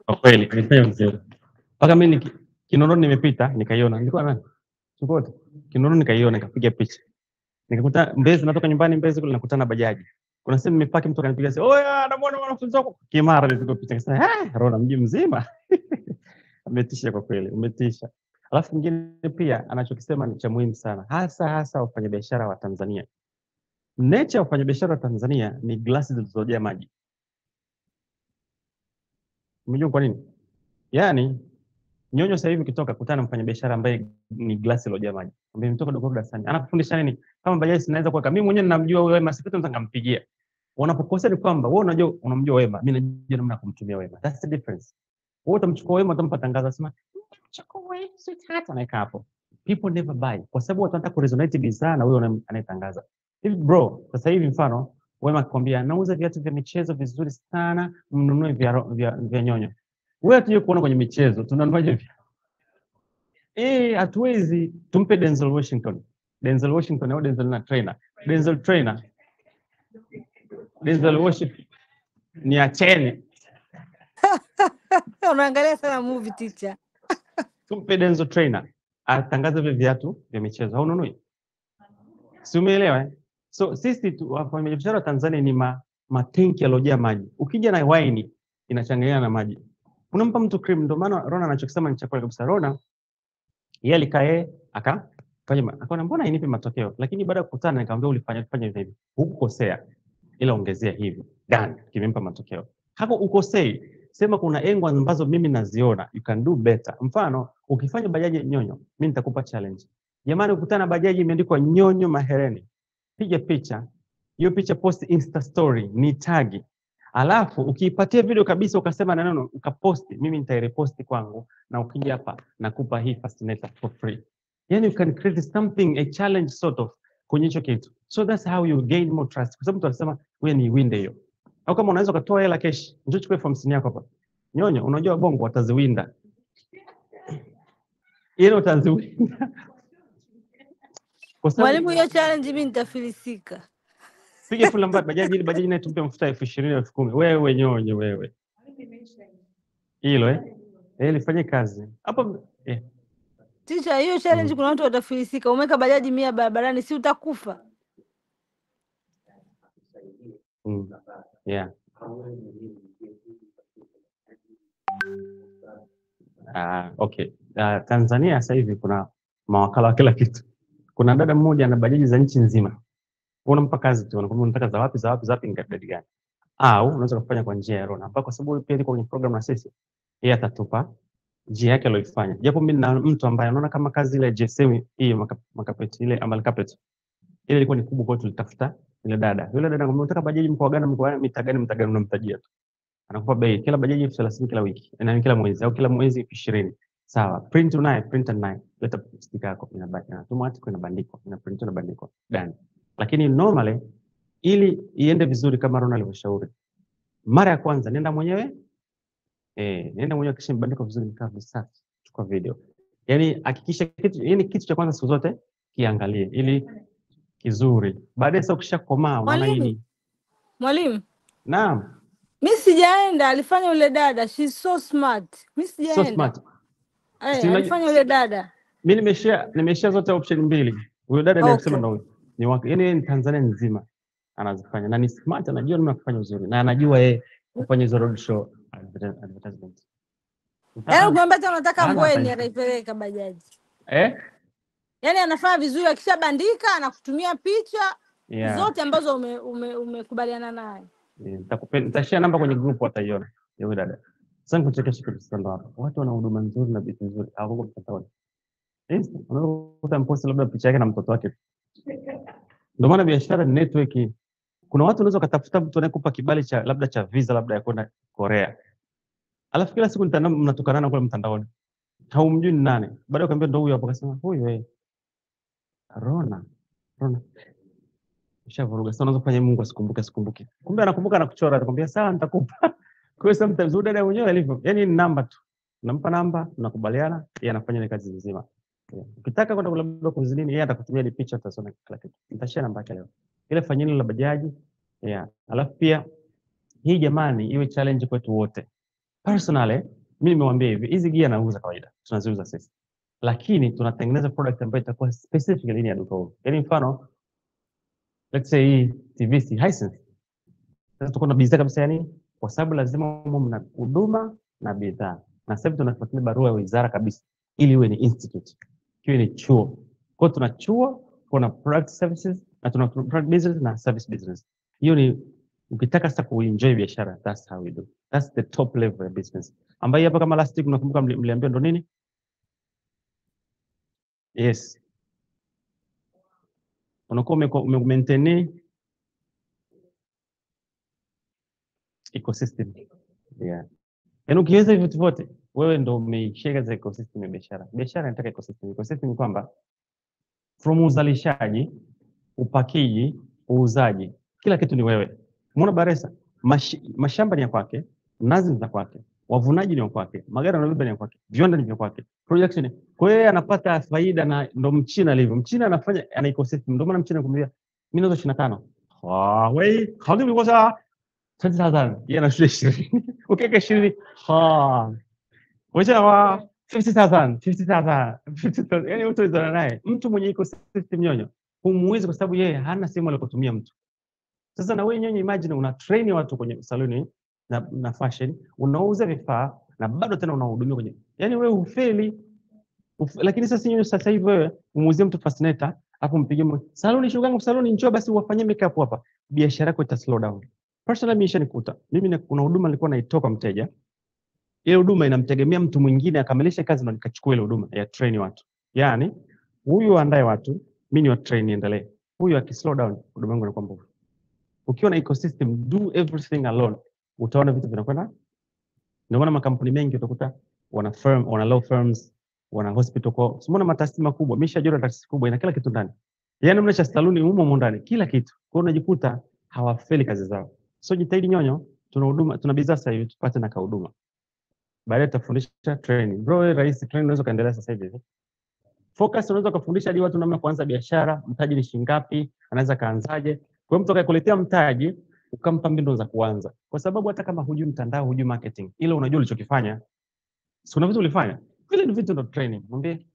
Kwa kweli nilifanya vizuri. Paka mimi Kinondoni nimepita nikaiona. Nilikuwa nani? Chukote. Kinondoni nikaiona, nikapiga picha. Nikakuta Mbezi, natoka nyumbani Mbezi kule nakutana bajaji. Kuna sehemu nimepaki, mtu akanipiga simu, "Oya, namuona wanafunzi wako." Kimara nilipigwa picha. Nikasema, Rona mji mzima." Umetisha kwa kweli, umetisha. Alafu kingine pia anachokisema ni cha muhimu sana. Hasa wafanyabiashara wa Tanzania. Nature ya wafanyabiashara wa Tanzania ni glasi zilizojaa maji. Unajua kwa nini? Yaani Nyonyo sasa hivi ukitoka kutana mfanyabiashara ambaye ni glasi iliyojaa maji, ambaye mtoka dogo darasani, anakufundisha nini? Kama bajaji sinaweza kuweka, mimi mwenyewe ninamjua wewe Wema, sipita nitampigia. Wanapokosea ni kwamba wewe unajua, unamjua Wema, mimi najua namna ya kumtumia Wema. That's the difference. Wewe utamchukua Wema, utampa tangazo, sema chukua wewe sweetheart, anaika hapo. People never buy kwa sababu watu wanataka kuresonate bidhaa na wewe anayetangaza. Hivi bro, sasa hivi mfano Wema akikwambia nauza viatu vya michezo vizuri sana, mnunue vya Nyonyo. Wewe tuje kuona kwenye michezo tunanuaje? Hatuwezi tumpe Denzel Washington au Denzel na trainer. Denzel Washington ni acheni. Unaangalia sana movie teacher. Tumpe Denzel trainer atangaze vile viatu vya michezo. Haununui? Si umeelewa? So sisi tu wafanyabiashara wa Tanzania ni matenki yalojaa maji. Ukija na wine inachanganyana na maji. Unampa mtu cream, ndio maana Rona anachokisema ni chakula kabisa. Rona yeye alikae akaona mbona hainipi matokeo, lakini baada ya kukutana nikamwambia ulifanya hivi. Hukukosea, ila ongezea hivi. Done, kimempa matokeo. Hapo ukosei, sema kuna engo ambazo mimi naziona you can do better. Mfano, ukifanya bajaji Nyonyo, mimi nitakupa challenge. Jamani, ukutana bajaji imeandikwa Nyonyo Mahereni, piga picha. Hiyo picha post Insta story, ni tagi. Alafu ukiipatia video kabisa ukasema na neno ukaposti, mimi nitaireposti kwangu na ukija hapa nakupa hii fascinator for free. Yani you can create something, a challenge sort of kwenye hicho kitu. So that's how you gain more trust. Kwa sababu mtu anasema wewe ni winde hiyo. Au kama unaweza kutoa hela cash, njoo chukue form yako hapa. Nyonyo, unajua bongo wataziwinda. Ile utaziwinda. Mwalimu, hiyo challenge mimi nitafilisika. Piga full namba bajaji na tumpe mafuta 20,000 10,000. Wewe Nyonyo wewe. Hilo lifanye kazi. Hapo Teacher, hiyo challenge kuna watu watafilisika. Umeka bajaji 100 barabarani, si utakufa? Yeah. Okay. Tanzania sasa hivi kuna mawakala wa kila kitu. Kuna dada mmoja ana bajaji za nchi nzima. Unampa kazi tu, unakwambia unataka za wapi ngadi gani? Au unaweza kufanya kwa njia ya Rona. Kwa sababu pia iko kwenye program na sisi. Yeye atatupa njia yake aliyofanya. Japo mimi na mtu ambaye anaona kama kazi ile GSM hii makapeti ile Amal Carpet. Ile ilikuwa ni kubwa, kwa tulitafuta ile dada. Yule dada anamwambia unataka bajaji mkoa gani, mita gani unamtajia tu. Anakupa bei kila bajaji 30 kila wiki. Na kila mwezi au kila mwezi 20. Sawa. Print naye. Leta sticker yako inabaki. Automatic inabandikwa. Ina print na bandikwa. Done. Lakini normally ili iende vizuri kama Rona alivyoshauri, mara ya kwanza nenda mwenyewe kisha mbandiko vizuri, nikaa research, chukua video. Yaani hakikisha kitu cha kwanza siku zote kiangalie ili kizuri. Baadaye sasa ukishakomaa unaona hili Mwalimu, Naam. mimi sijaenda, alifanya yule dada. She's so smart. Mimi So sijaenda. smart. Si Alifanya yule dada. Mimi nimeshare zote option mbili. Huyo dada ni akisema ndo ni wake. Yaani ni Tanzania nzima anazifanya. Na ni smart, anajua namna kufanya uzuri. Na anajua yeye kufanya hizo road show advertisement. Ukimwambia tu unataka Mbweni ataipeleka bajaji. Yaani anafanya vizuri, akishabandika anakutumia picha zote ambazo umekubaliana naye. Nitashare namba kwenye group wataiona. Yule dada. Sasa kuchekesha kitu sana hapa. Watu wana huduma nzuri na vitu nzuri. Hawako mtandaoni. Unaweza kutampost labda picha yake na mtoto wake. Ndio maana biashara ni network. Kuna watu unaweza kutafuta mtu anayekupa kibali cha labda cha visa labda ya kwenda Korea. Alafu kila siku mnatokanana kule mtandaoni. Haumjui ni nani. Baada ya kumwambia ndio huyo hapo, akasema huyo wewe. Rona. Ushavuruga. Sasa unaweza kufanya Mungu asikumbuke. Kumbe anakumbuka, anakuchora, atakwambia sawa nitakupa. Kwa hiyo sometimes dada mwenyewe alivyo. Yaani ni namba tu. Unampa namba, tunakubaliana, yeye anafanya ile kazi nzima. Ukitaka kwenda labda kuzinini, yeye atakutumia ile picha, utasoma kila kitu. Nitashare namba yake leo. Ile fanyeni la bajaji. Alafu pia hii jamani iwe challenge kwetu wote. Personally, mimi nimewambia hivi, hizi gear nauza kawaida. Tunaziuza sisi. Lakini tunatengeneza product ambayo itakuwa specifically ni ya duka hili. Yaani mfano let's say TVC Hisense. Sasa tuko na bidhaa kabisa, yani kwa sababu lazima mna huduma na bidhaa. Na sasa tunafuatilia barua ya wizara kabisa ili iwe ni institute. Kiwe ni chuo. Kwa hiyo tuna chuo, kuna product services na tuna product business na service business. Hiyo ni ukitaka sasa kuenjoy biashara, that's how we do. That's the top level of business. Ambaye hapa kama last week unakumbuka mliambia ndo nini? Yes. Unakuwa maintain ecosystem. Yaani ukiweza hivyo vitu vyote, wewe ndo umeishika za ecosystem ya biashara. Biashara inataka ecosystem. Ecosystem ni kwamba from uzalishaji, upakiji, uuzaji, kila kitu ni wewe. Umeona Baresa, mashamba ni ya kwake, nazi ni za kwake, wavunaji ni wa kwake, magari yanabeba ni ya kwake, viwanda ni vya kwake, production. Kwa hiyo anapata faida, na ndo Mchina alivyo. Mchina anafanya ana ecosystem. Ndio maana Mchina kumwambia mimi nauza 25. Wewe, hadi ulikosa 20,000. Yeye anashusha 20. Ukiweka 20, wewe 50,000. Yaani mtu anazana naye. Mtu mwenye ecosystem nyonyo, humuwezi kwa sababu yeye hana sehemu alipotumia mtu. Sasa na wewe nyonyo, imagine una train watu kwenye saluni na fashion, unauza vifaa na bado tena unahudumia kwenye. Yaani wewe ufeli. Lakini sasa nyonyo, sasa hivi wewe umuuzie mtu fascinator, hapo mpige saluni, shugangu saluni, njoo basi uwafanyie makeup hapa. Biashara yako ita slow down. Personally imeshanikuta. Mimi kuna huduma nilikuwa naitoka mteja. Ile huduma inamtegemea mtu mwingine akamilishe kazi na nikachukua ile huduma ya train watu. Yaani huyu andaye watu, mimi ni wa train niendelee. Huyu akislow down, huduma yangu inakuwa mbovu. Ukiwa na ecosystem, do everything alone, utaona vitu vinakwenda. Ndio maana makampuni mengi utakuta wana law firms, wana hospital kwa. Umeona mataasisi makubwa, Mishajora taasisi kubwa ina kila kitu ndani. Yaani mnacha saluni humo ndani, kila kitu. Kwa hiyo unajikuta hawafeli kazi zao. So jitahidi nyonyo, tuna huduma, tuna bidhaa sasa hivi, tupate na huduma. Baadaye tutafundisha training. Bro, wewe rahisi, training unaweza kaendelea sasa hivi. Focus unaweza kufundisha hadi watu namna kuanza biashara, mtaji ni shilingi ngapi, anaweza kaanzaje. Kwa hiyo mtu akakuletea mtaji, ukampa mbinu za kuanza. Kwa sababu hata kama hujui mtandao, hujui marketing, ile unajua ulichokifanya. Si kuna vitu ulifanya. Vile ni vitu ndo training. Mwambie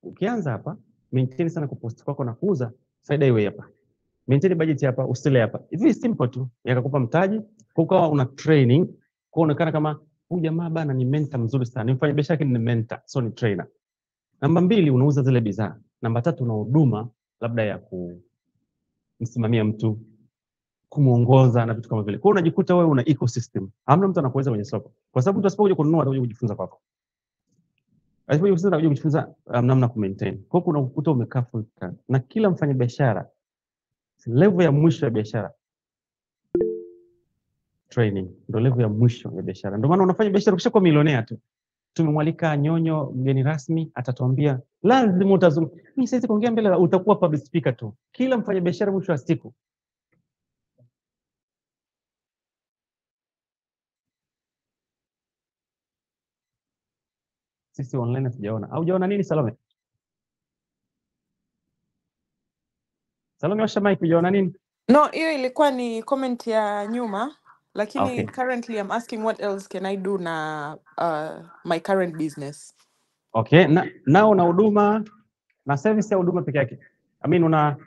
ukianza hapa, maintain sana kupost kwako na kuuza, faida iwe hapa. Maintain budget hapa, usile hapa. Hivi simple tu. Yakakupa mtaji, kwa una training, kuonekana kama huyu jamaa bana ni mentor mzuri sana. Ni mfanya biashara ni mentor, so ni trainer. Namba 2, unauza zile bidhaa. Namba 3, una huduma labda ya kumsimamia mtu, kumuongoza na vitu kama vile. Kwa hiyo unajikuta wewe una ecosystem. Hamna mtu anakuweza kwenye soko. Kwa sababu mtu asipokuja kununua atakuja kujifunza kwako. Asipokuja kujifunza namna ku maintain. Kwa hiyo kuna ukuta umekaa full time. Na kila mfanya biashara level ya mwisho ya biashara training ndio level ya mwisho ya biashara. Ndio maana unafanya biashara ukishakuwa milionea tu. Tumemwalika Nyonyo mgeni rasmi, atatuambia lazima utazungumza. Mimi siwezi kuongea mbele, utakuwa public speaker tu. Kila mfanya biashara mwisho wa siku sisi online tujaona. Au hujaona nini Salome? Salome washa mic, hujaona nini? No, hiyo ilikuwa ni comment ya nyuma, lakini Okay. currently I'm asking what else can I do na my current business. Okay, na una huduma na service ya huduma peke yake? I mean una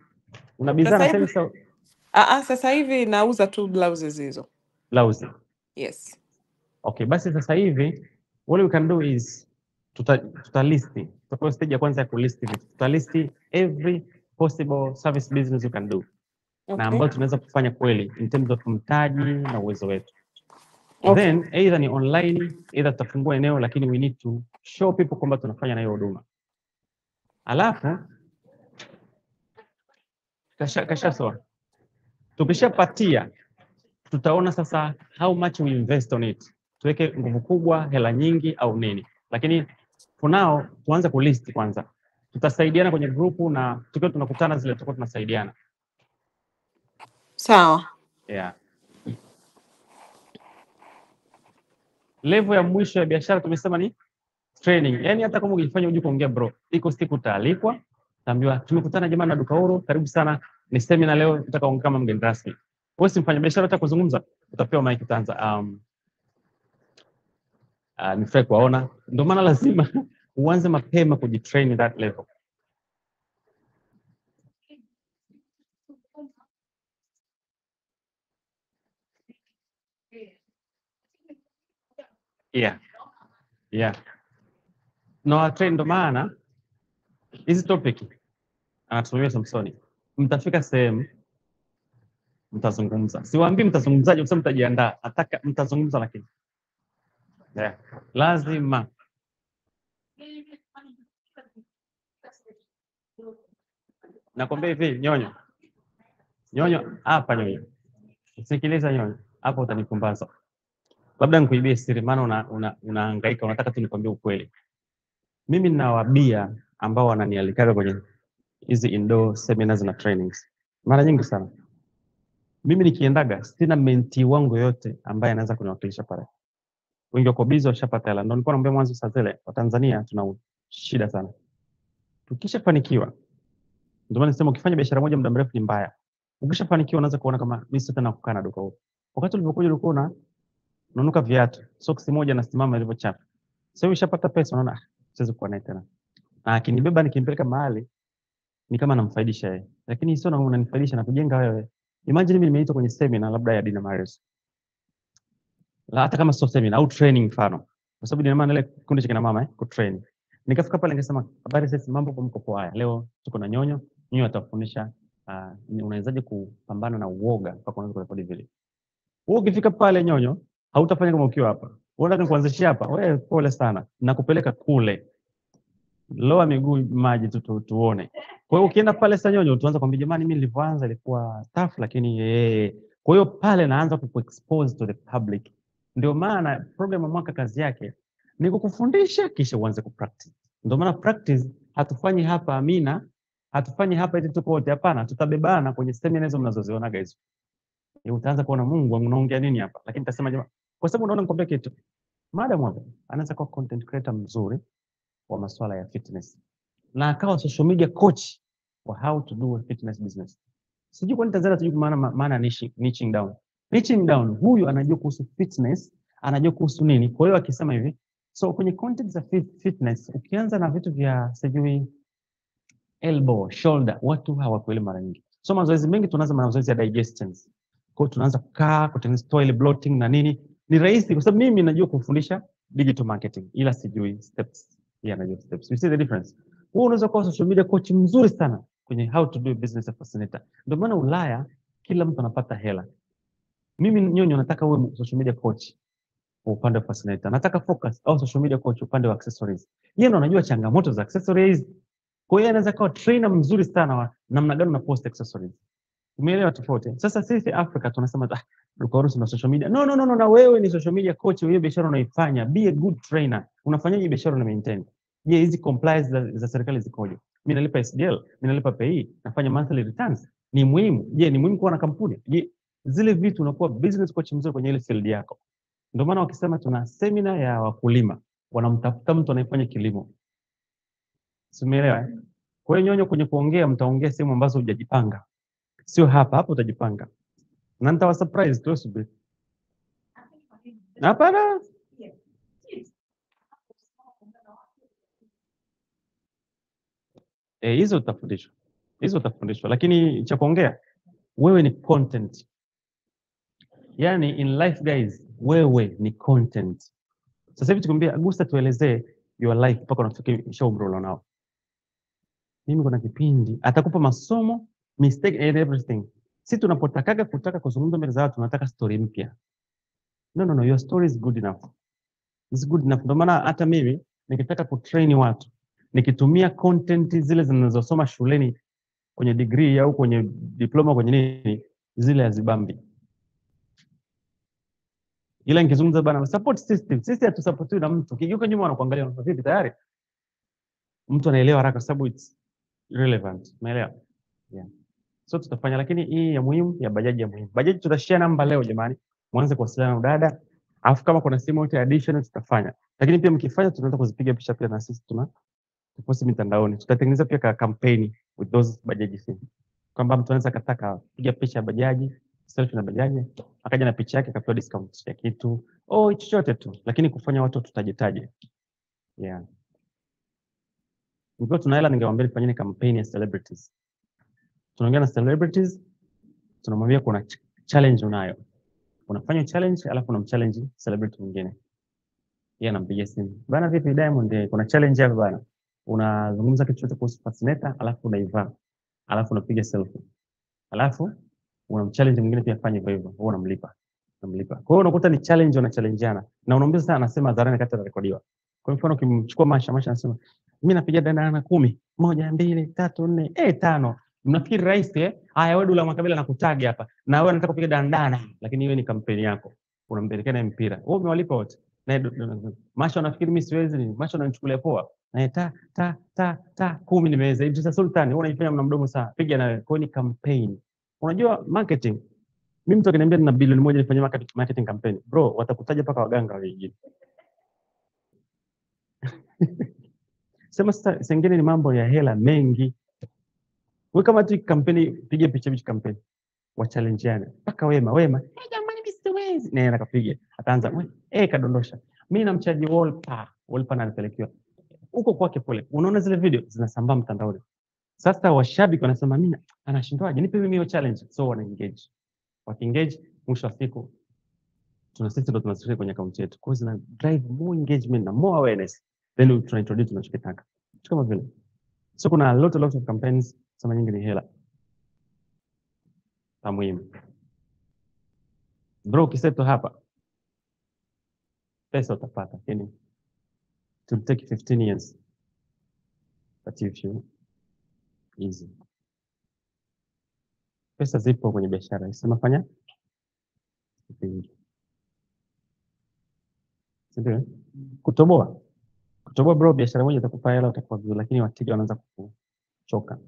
bidhaa na service au Sasa hivi nauza tu blouses hizo. blouse? Yes. Okay, basi sasa hivi what we can do is tuta list. Tutakuwa stage ya kwanza ya kulist vitu. Tuta list every possible service business you can do. Okay. Na ambayo tunaweza kufanya kweli in terms of mtaji na uwezo wetu. Okay. Then either ni online, either tutafungua eneo, lakini we need to show people kwamba tunafanya na hiyo huduma. Alafu kasha tukishapatia tutaona sasa how much we invest on it. Tuweke nguvu kubwa, hela nyingi au nini. Lakini for now tuanze kulist kwanza. Tutasaidiana kwenye grupu na tukiwa tunakutana zile tutakuwa tunasaidiana. Sawa. Yeah. Level ya mwisho ya biashara tumesema ni training. Yaani hata kama ukifanya uje kuongea bro, iko siku utaalikwa, taambiwa tumekutana jamani na Duka Huru, karibu sana, ni seminar leo, nataka ongea kama mgeni rasmi. Wewe si mfanya biashara hata kuzungumza, utapewa mic utaanza ni fake kuona. Ndio maana lazima uanze mapema kujitrain that level. Yeah. No train, ndo maana hizi topic anatumia Samsoni. Mtafika sehemu mtazungumza. Siwaambii mtazungumzaje, kwa sababu mtajiandaa. Nataka mtazungumza lakini. Yeah. Lazima. Nakwambia hivi, Nyonyo. Nyonyo, hapa Nyonyo. Sikiliza Nyonyo, hapo utanipumbaza. Labda nikuibie siri, maana unahangaika, unataka tu nikwambie ukweli. Mimi nina wabia ambao wananialika kwenye hizi indoor seminars na trainings. Mara nyingi sana. Mimi nikiendaga sina menti wangu yote ambaye anaweza kuniwakilisha pale. Wengi wako busy washapata hela. Ndio nilikuwa naomba mwanzo saa zile wa Tanzania tuna shida sana. Tukishafanikiwa. Ndio maana nasema ukifanya biashara moja muda mrefu ni mbaya. Ukishafanikiwa unaanza kuona kama mimi sio tena kukaa na Duka Huru. Wakati ulipokuja ulikuwa unanuka viatu, socks moja na simama ilivyochapa. Sasa ushapata pesa unaona siwezi kuwa naye tena. Na akinibeba nikimpeleka mahali ni kama namfaidisha yeye. Lakini sio na unanifaidisha na kujenga wewe. Imagine mimi nimeitwa kwenye seminar labda ya Dina Marius. Hata kama sio seminar au training mfano. Kwa sababu Dina maana ile kundi cha kina mama ku train. Nikafika pale ningesema habari sasa mambo kwa mkopo haya. Leo tuko na Nyonyo. Nyonyo atafundisha unawezaje kupambana na uoga mpaka unaweza kurekodi vile. Wewe ukifika pale Nyonyo hautafanya kama ukiwa hapa. Unataka kuanzishia hapa, wewe pole sana. Nakupeleka kule. Loa miguu maji tuone. Kwa hiyo ukienda pale sasa Nyonyo tuanza kwambia jamani mimi nilivyoanza ilikuwa tough lakini kwa hiyo pale naanza kuexpose to the public. Ndio maana program ya mwaka kazi yake ni kukufundisha kisha uanze kupractice. Ndio maana practice hatufanyi hapa Amina, hatufanyi hapa eti tuko wote, hapana, tutabebana kwenye seminar hizo mnazoziona guys. Utaanza kuona Mungu unaongea nini hapa. Lakini nitasema jamani, kwa sababu unaona nikwambia kitu. Madam hapo anaweza kuwa content creator mzuri wa masuala ya fitness. Na akawa social media coach wa how to do a fitness business. Sijui kwa nini Tanzania tujui maana niching down. Niching down, huyu anajua kuhusu fitness, anajua kuhusu nini. Kwa hiyo akisema hivi, so kwenye content za fitness, ukianza na vitu vya sijui elbow, shoulder, watu hawakuelewa mara nyingi. So mazoezi mengi tunaanza na mazoezi ya digestions. Kwa hiyo tunaanza kukaa, kutengeneza toilet bloating na nini. Ni rahisi kwa sababu mimi najua kufundisha digital marketing ila sijui steps. Anajua steps. You see the difference? Wewe unaweza kuwa social media coach mzuri sana kwenye how to do business fascinator. Ndio maana Ulaya kila mtu anapata hela. Mimi Nyonyo nataka uwe social media coach kwa upande wa fascinator. Nataka focus au social media coach upande wa accessories. Yeye ndo anajua changamoto za accessories. Kwa hiyo anaweza kuwa trainer mzuri sana wa namna gani una post accessories. Umeelewa tofauti? Sasa sisi Africa tunasema Duka Huru na social media. No, na wewe ni social media coach, wewe biashara unaifanya. Be a good trainer. Unafanyaje biashara una maintain? Je, hizi compliance za serikali zikoje? Mimi nalipa SDL, mimi nalipa PAYE, nafanya monthly returns. Ni muhimu. Je, ni muhimu kuwa na kampuni? Je, zile vitu unakuwa business coach mzuri kwenye ile field yako. Ndio maana wakisema tuna seminar ya wakulima, wanamtafuta mtu anayefanya kilimo. Umeelewa? Kwa hiyo Nyonyo kwenye kuongea mtaongea sehemu ambazo hujajipanga. Sio hapa, hapo utajipanga. Na nitawa surprise tu subiri. Hapana. Hizo utafundishwa. Hizo utafundishwa, lakini cha kuongea wewe ni content. Yaani in life guys, wewe ni content. Sasa hivi tukimbia Agusta tuelezee your life mpaka unafikia umri ulionao. Mimi kuna kipindi atakupa masomo, mistake and everything. Sisi tunapotakaga kutaka kuzungumza mbele za watu tunataka story mpya. No, your story is good enough. It's good enough. Ndio maana hata mimi nikitaka kutrain watu, nikitumia content zile zinazosoma shuleni kwenye degree au kwenye diploma kwenye nini, zile hazibambi. Ila nikizungumza bana support system, sisi hatusupportiwi na mtu. Ukigeuka nyuma wanakuangalia unafanya vipi tayari. Mtu anaelewa haraka sababu it's relevant. Umeelewa? Yeah. So tutafanya, lakini hii ya muhimu ya bajaji ya muhimu. Bajaji tutashare namba leo jamani. Mwanze kuwasiliana na dada. Alafu kama kuna simu yote additional tutafanya. Lakini pia mkifanya tunaanza kuzipiga picha pia na sisi tuposti mitandaoni. Tutatengeneza pia kampeni with those bajaji simu. Kwamba mtu anaweza kataka piga picha ya bajaji, selfie na bajaji, akaja na picha yake akapewa discount ya kitu. Chochote tu, lakini kufanya watu tutajitaje. Yeah. Ndio tuna hela, ningewaambia fanyeni kampeni ya celebrities. Tunaongea na celebrities, tunamwambia kuna challenge unayo. Unafanya challenge alafu unamchallenge celebrity mwingine. Yeye anampigia simu. Bana vipi Diamond, kuna challenge hapa bana. Unazungumza kitu chochote kuhusu fascinator alafu unaivaa. Alafu unapiga selfie. Alafu unamchallenge mwingine pia afanye hivyo hivyo. Wewe unamlipa. Kwa hiyo unakuta ni challenge, wanachallengeana. Na unaambia sasa anasema hadharani kati rekodiwa. Kwa mfano ukimchukua Masha anasema mimi napiga dana 10, 1 2 3 4 5. Mnafikiri rahisi Haya wewe Dula Makabila nakutagi hapa. Na wewe unataka kupiga dandana, lakini hiyo ni kampeni yako. Unampelekea na mpira. Wewe umewalipa wote. Na Masha unafikiri mimi siwezi nini? Masha unanichukulia poa. Na 10 nimeweza. Idrisa Sultan wewe unajifanya mna mdomo sana. Piga na kwa ni campaign. Unajua marketing. Mimi mtu akiniambia nina bilioni 1 nifanye marketing campaign. Bro, watakutaja paka waganga wengine. Sema sasa sengine ni mambo ya hela mengi. Wewe kama tu kampeni piga picha kampeni. Wa challengeane. Paka Wema. Jamani mimi siwezi. Naye akapiga. Ataanza kadondosha. Mimi namchaji Wolper na anapelekewa. Huko kwake pole. Unaona zile video zinasambaa mtandaoni. Sasa washabiki wanasema mimi anashindwaje? Nipe mimi hiyo challenge. So wana engage. Wakiengage mwisho wa siku sisi ndo tunashiriki kwenye account yetu. Kwa hiyo zina drive more engagement na more awareness. Then tuna introduce tunachokitaka. Kama vile. So kuna a lot of campaigns, sama nyingi ni hela. Muhimu. Bro, kiseto hapa. Pesa utapata. Lakini it will take 15 years. But if you easy. Pesa zipo kwenye biashara. Sema fanya. Ndio. Kutoboa bro, biashara moja itakupa hela utakuwa vizuri, lakini wateja wanaanza kuchoka.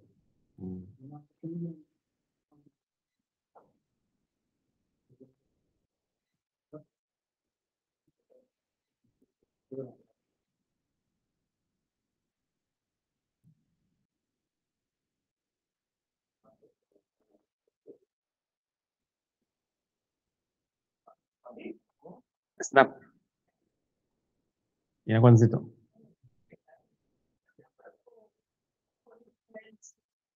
Snap. Inakuwa nzito.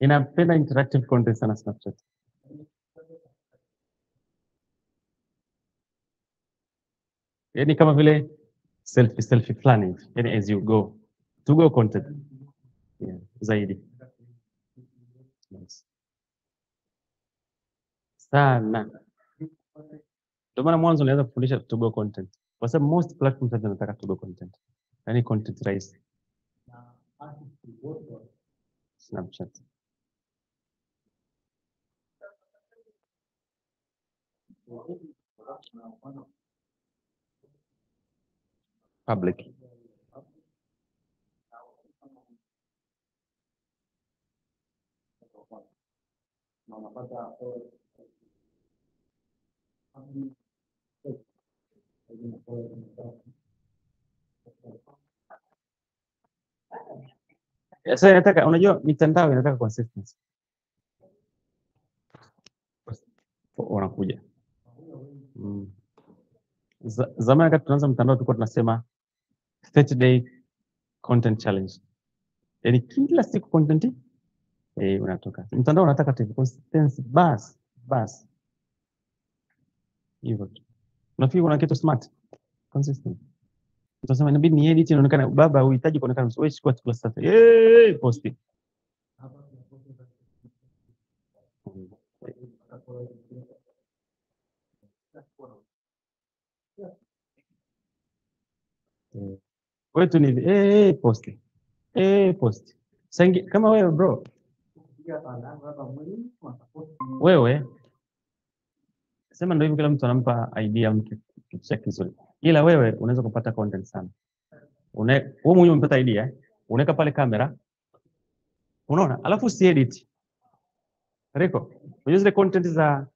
Inapenda interactive content sana Snapchat. Yaani kama vile selfie planning. Yaani as you go. To go content. Yeah, zaidi. Yes. Sana. Ndio maana mwanzo naweza kufundisha to go content. Kwa sababu most platforms zinataka to go content. Yaani content rahisi. Snapchat. Public. Sasa unajua mitandao inataka consistency. wanakuja. Zamani wakati tunaanza mtandao tulikuwa tunasema 30-day content challenge. Yaani kila siku content unatoka. Mtandao unataka tu consistency bas. Hivyo tu. Unafikiri kuna kitu smart? Consistent. Utasema inabidi ni edit inaonekana baba uhitaji kuonekana wewe chukua tu sasa. Post. Wewe tu ni post. Post. Sangi kama wewe bro. Wewe sema ndio hivyo, kila mtu anampa idea mtu kitu chake kizuri. Ila wewe unaweza kupata content sana. Wewe mwenyewe umepata idea, unaweka pale kamera. Unaona? Alafu si edit. Reko. Unajua zile content za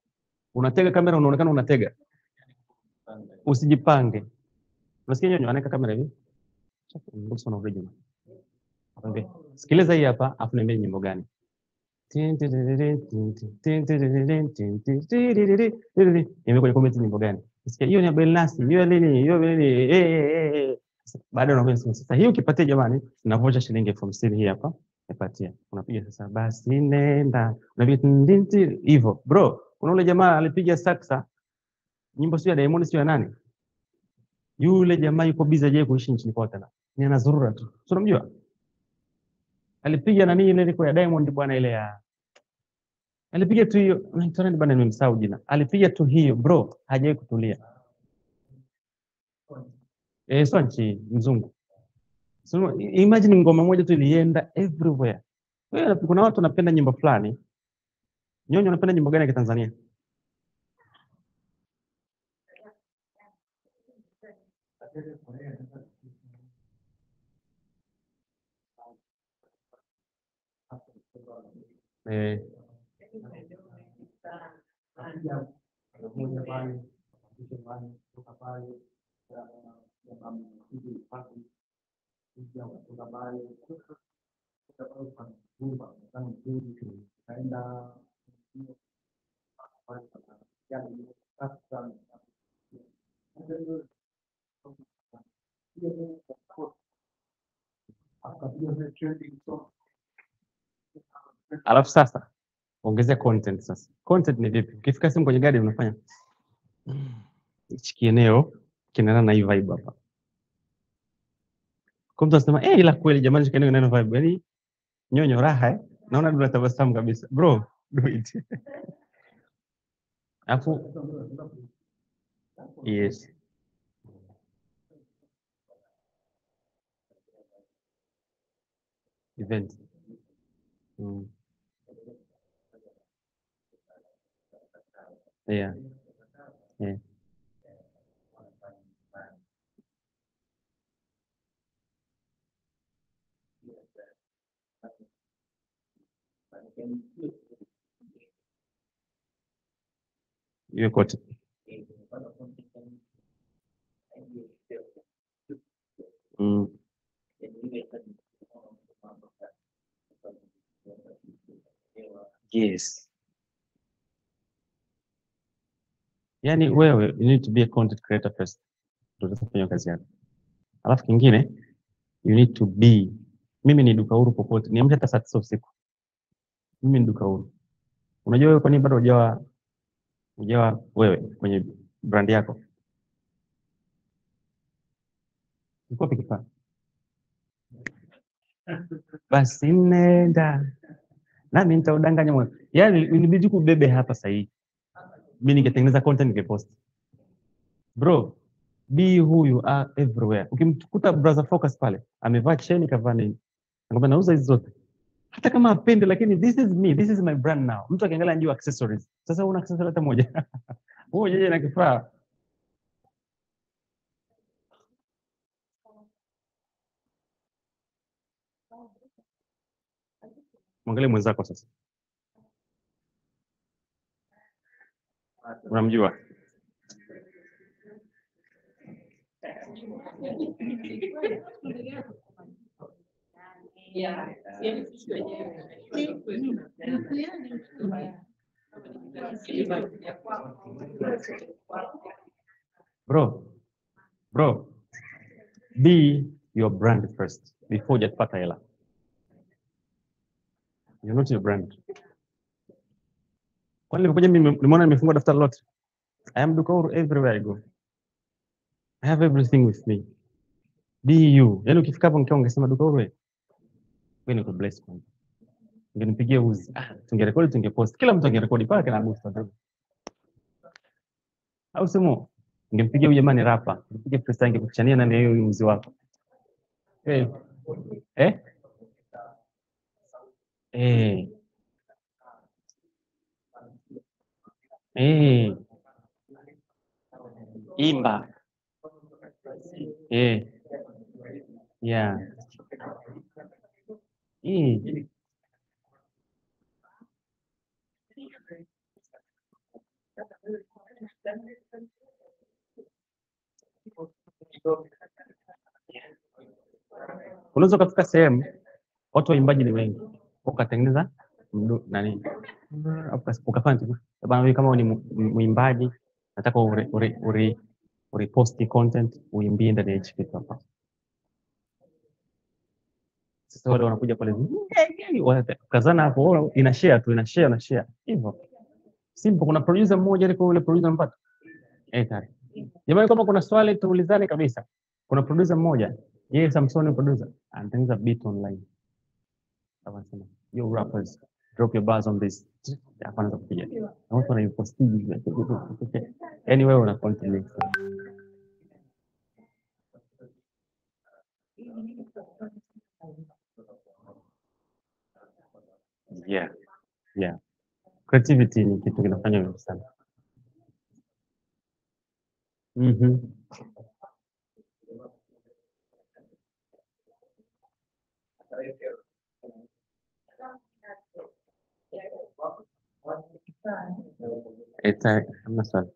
unatega kamera unaonekana unatega. Usijipange. Unasikia nyonyo anaweka kamera hivi. Mboso na original. Okay. Sikiliza hii hapa, afu niambie nyimbo gani. Niambie kwenye comment nyimbo gani. Sikia hiyo ni Belnasi, hiyo nini, hiyo nini. Baada unakuja sasa hii ukipatia jamani, ninavocha shilingi 50,000 hii hapa. Nipatia. Unapiga sasa basi nenda. Unapiga hivyo. Bro, kuna yule jamaa alipiga saksa. Nyimbo sio ya Diamond sio ya nani? Yule jamaa yuko busy aje kuishi nchini kwao tena. Ni anazurura tu. Sio unamjua? Alipiga nani ile ilikuwa ya Diamond bwana ile ya. Alipiga tu hiyo, naitwa bwana nimemsahau jina. Alipiga tu hiyo bro, hajawahi kutulia. Sonchi mzungu. So imagine ngoma moja tu ilienda everywhere. Wewe kuna watu wanapenda nyimbo fulani. Nyonyo unapenda nyimbo gani ya Tanzania? Alafu sasa ongezea content sasa. Content ni vipi? Ukifika simu kwenye gari unafanya hichi kieneo kinaendana na hii vibe hapa. Kwa mtu anasema ila kweli jamani hichi kieneo kinaendana na vibe. Yaani nyonyo raha naona ndio tabasamu kabisa. Bro, do it. Alafu yes. Event. Yeah. Hiyo kote. Yes. Yani wewe you need to be a content creator first. Ndio utafanya kazi yako. Alafu kingine you need to be, mimi ni duka huru popote. Niamke hata saa 9 usiku. Mimi ni duka huru. Unajua wewe kwa nini bado hujawa wewe kwenye brand yako? Uko pikifaa. Basi nenda. Nami nitaudanganya mwana. Yaani inabidi kubebe hapa sasa hivi. Mimi ningetengeneza content ningepost. Bro, be who you are everywhere. Ukimkuta brother Focus pale, amevaa chain kavaa nini? Ngombe nauza hizo zote. Hata kama apende lakini this is me, this is my brand now. Mtu akiangalia anajua accessories. Sasa una accessory hata moja. Wewe jeje na kifaa. Mwangalie mwenzako sasa. Unamjua? Bro, be your brand first before hujapata hela. You're not your brand. Kwani nilipokuja nimeona nimefungua daftari lote. I am Duka Uhuru everywhere I go. I have everything with me. Be you. Yaani ukifika hapo mkeo ungesema Duka Uhuru wewe niko blessed kwanza. Ungenipigia uzi. Tungerekodi tungepost. Kila mtu angerekodi pale kana boost tu. Au simo? Ungempigia huyu jamani rapa. Ungepige freestyle ingekuchania nani hiyo uzi wako. Eh. Imba. Yeah. Unaweza kufika sehemu watu waimbaji ni wengi. Ukatengeneza nani? Ukafanya tu. Bana wewe kama ni muimbaji nataka urepost content uimbie ndani ya HP hapa. Sasa wale wanakuja pale kazana hapo ina share hivyo. Simple, kuna producer mmoja aliko yule producer mpata. Tayari. Jamani kama kuna swali tuulizane kabisa. Kuna producer mmoja, yeye Samsoni producer, anatengeneza beat online. Anasema, "Yo rappers, drop your bars on this." Hapa anaanza kupiga. Na watu wanaipost hivi. Anyway una content. Yeah. Creativity ni kitu kinafanya vizuri sana. Hamna swali.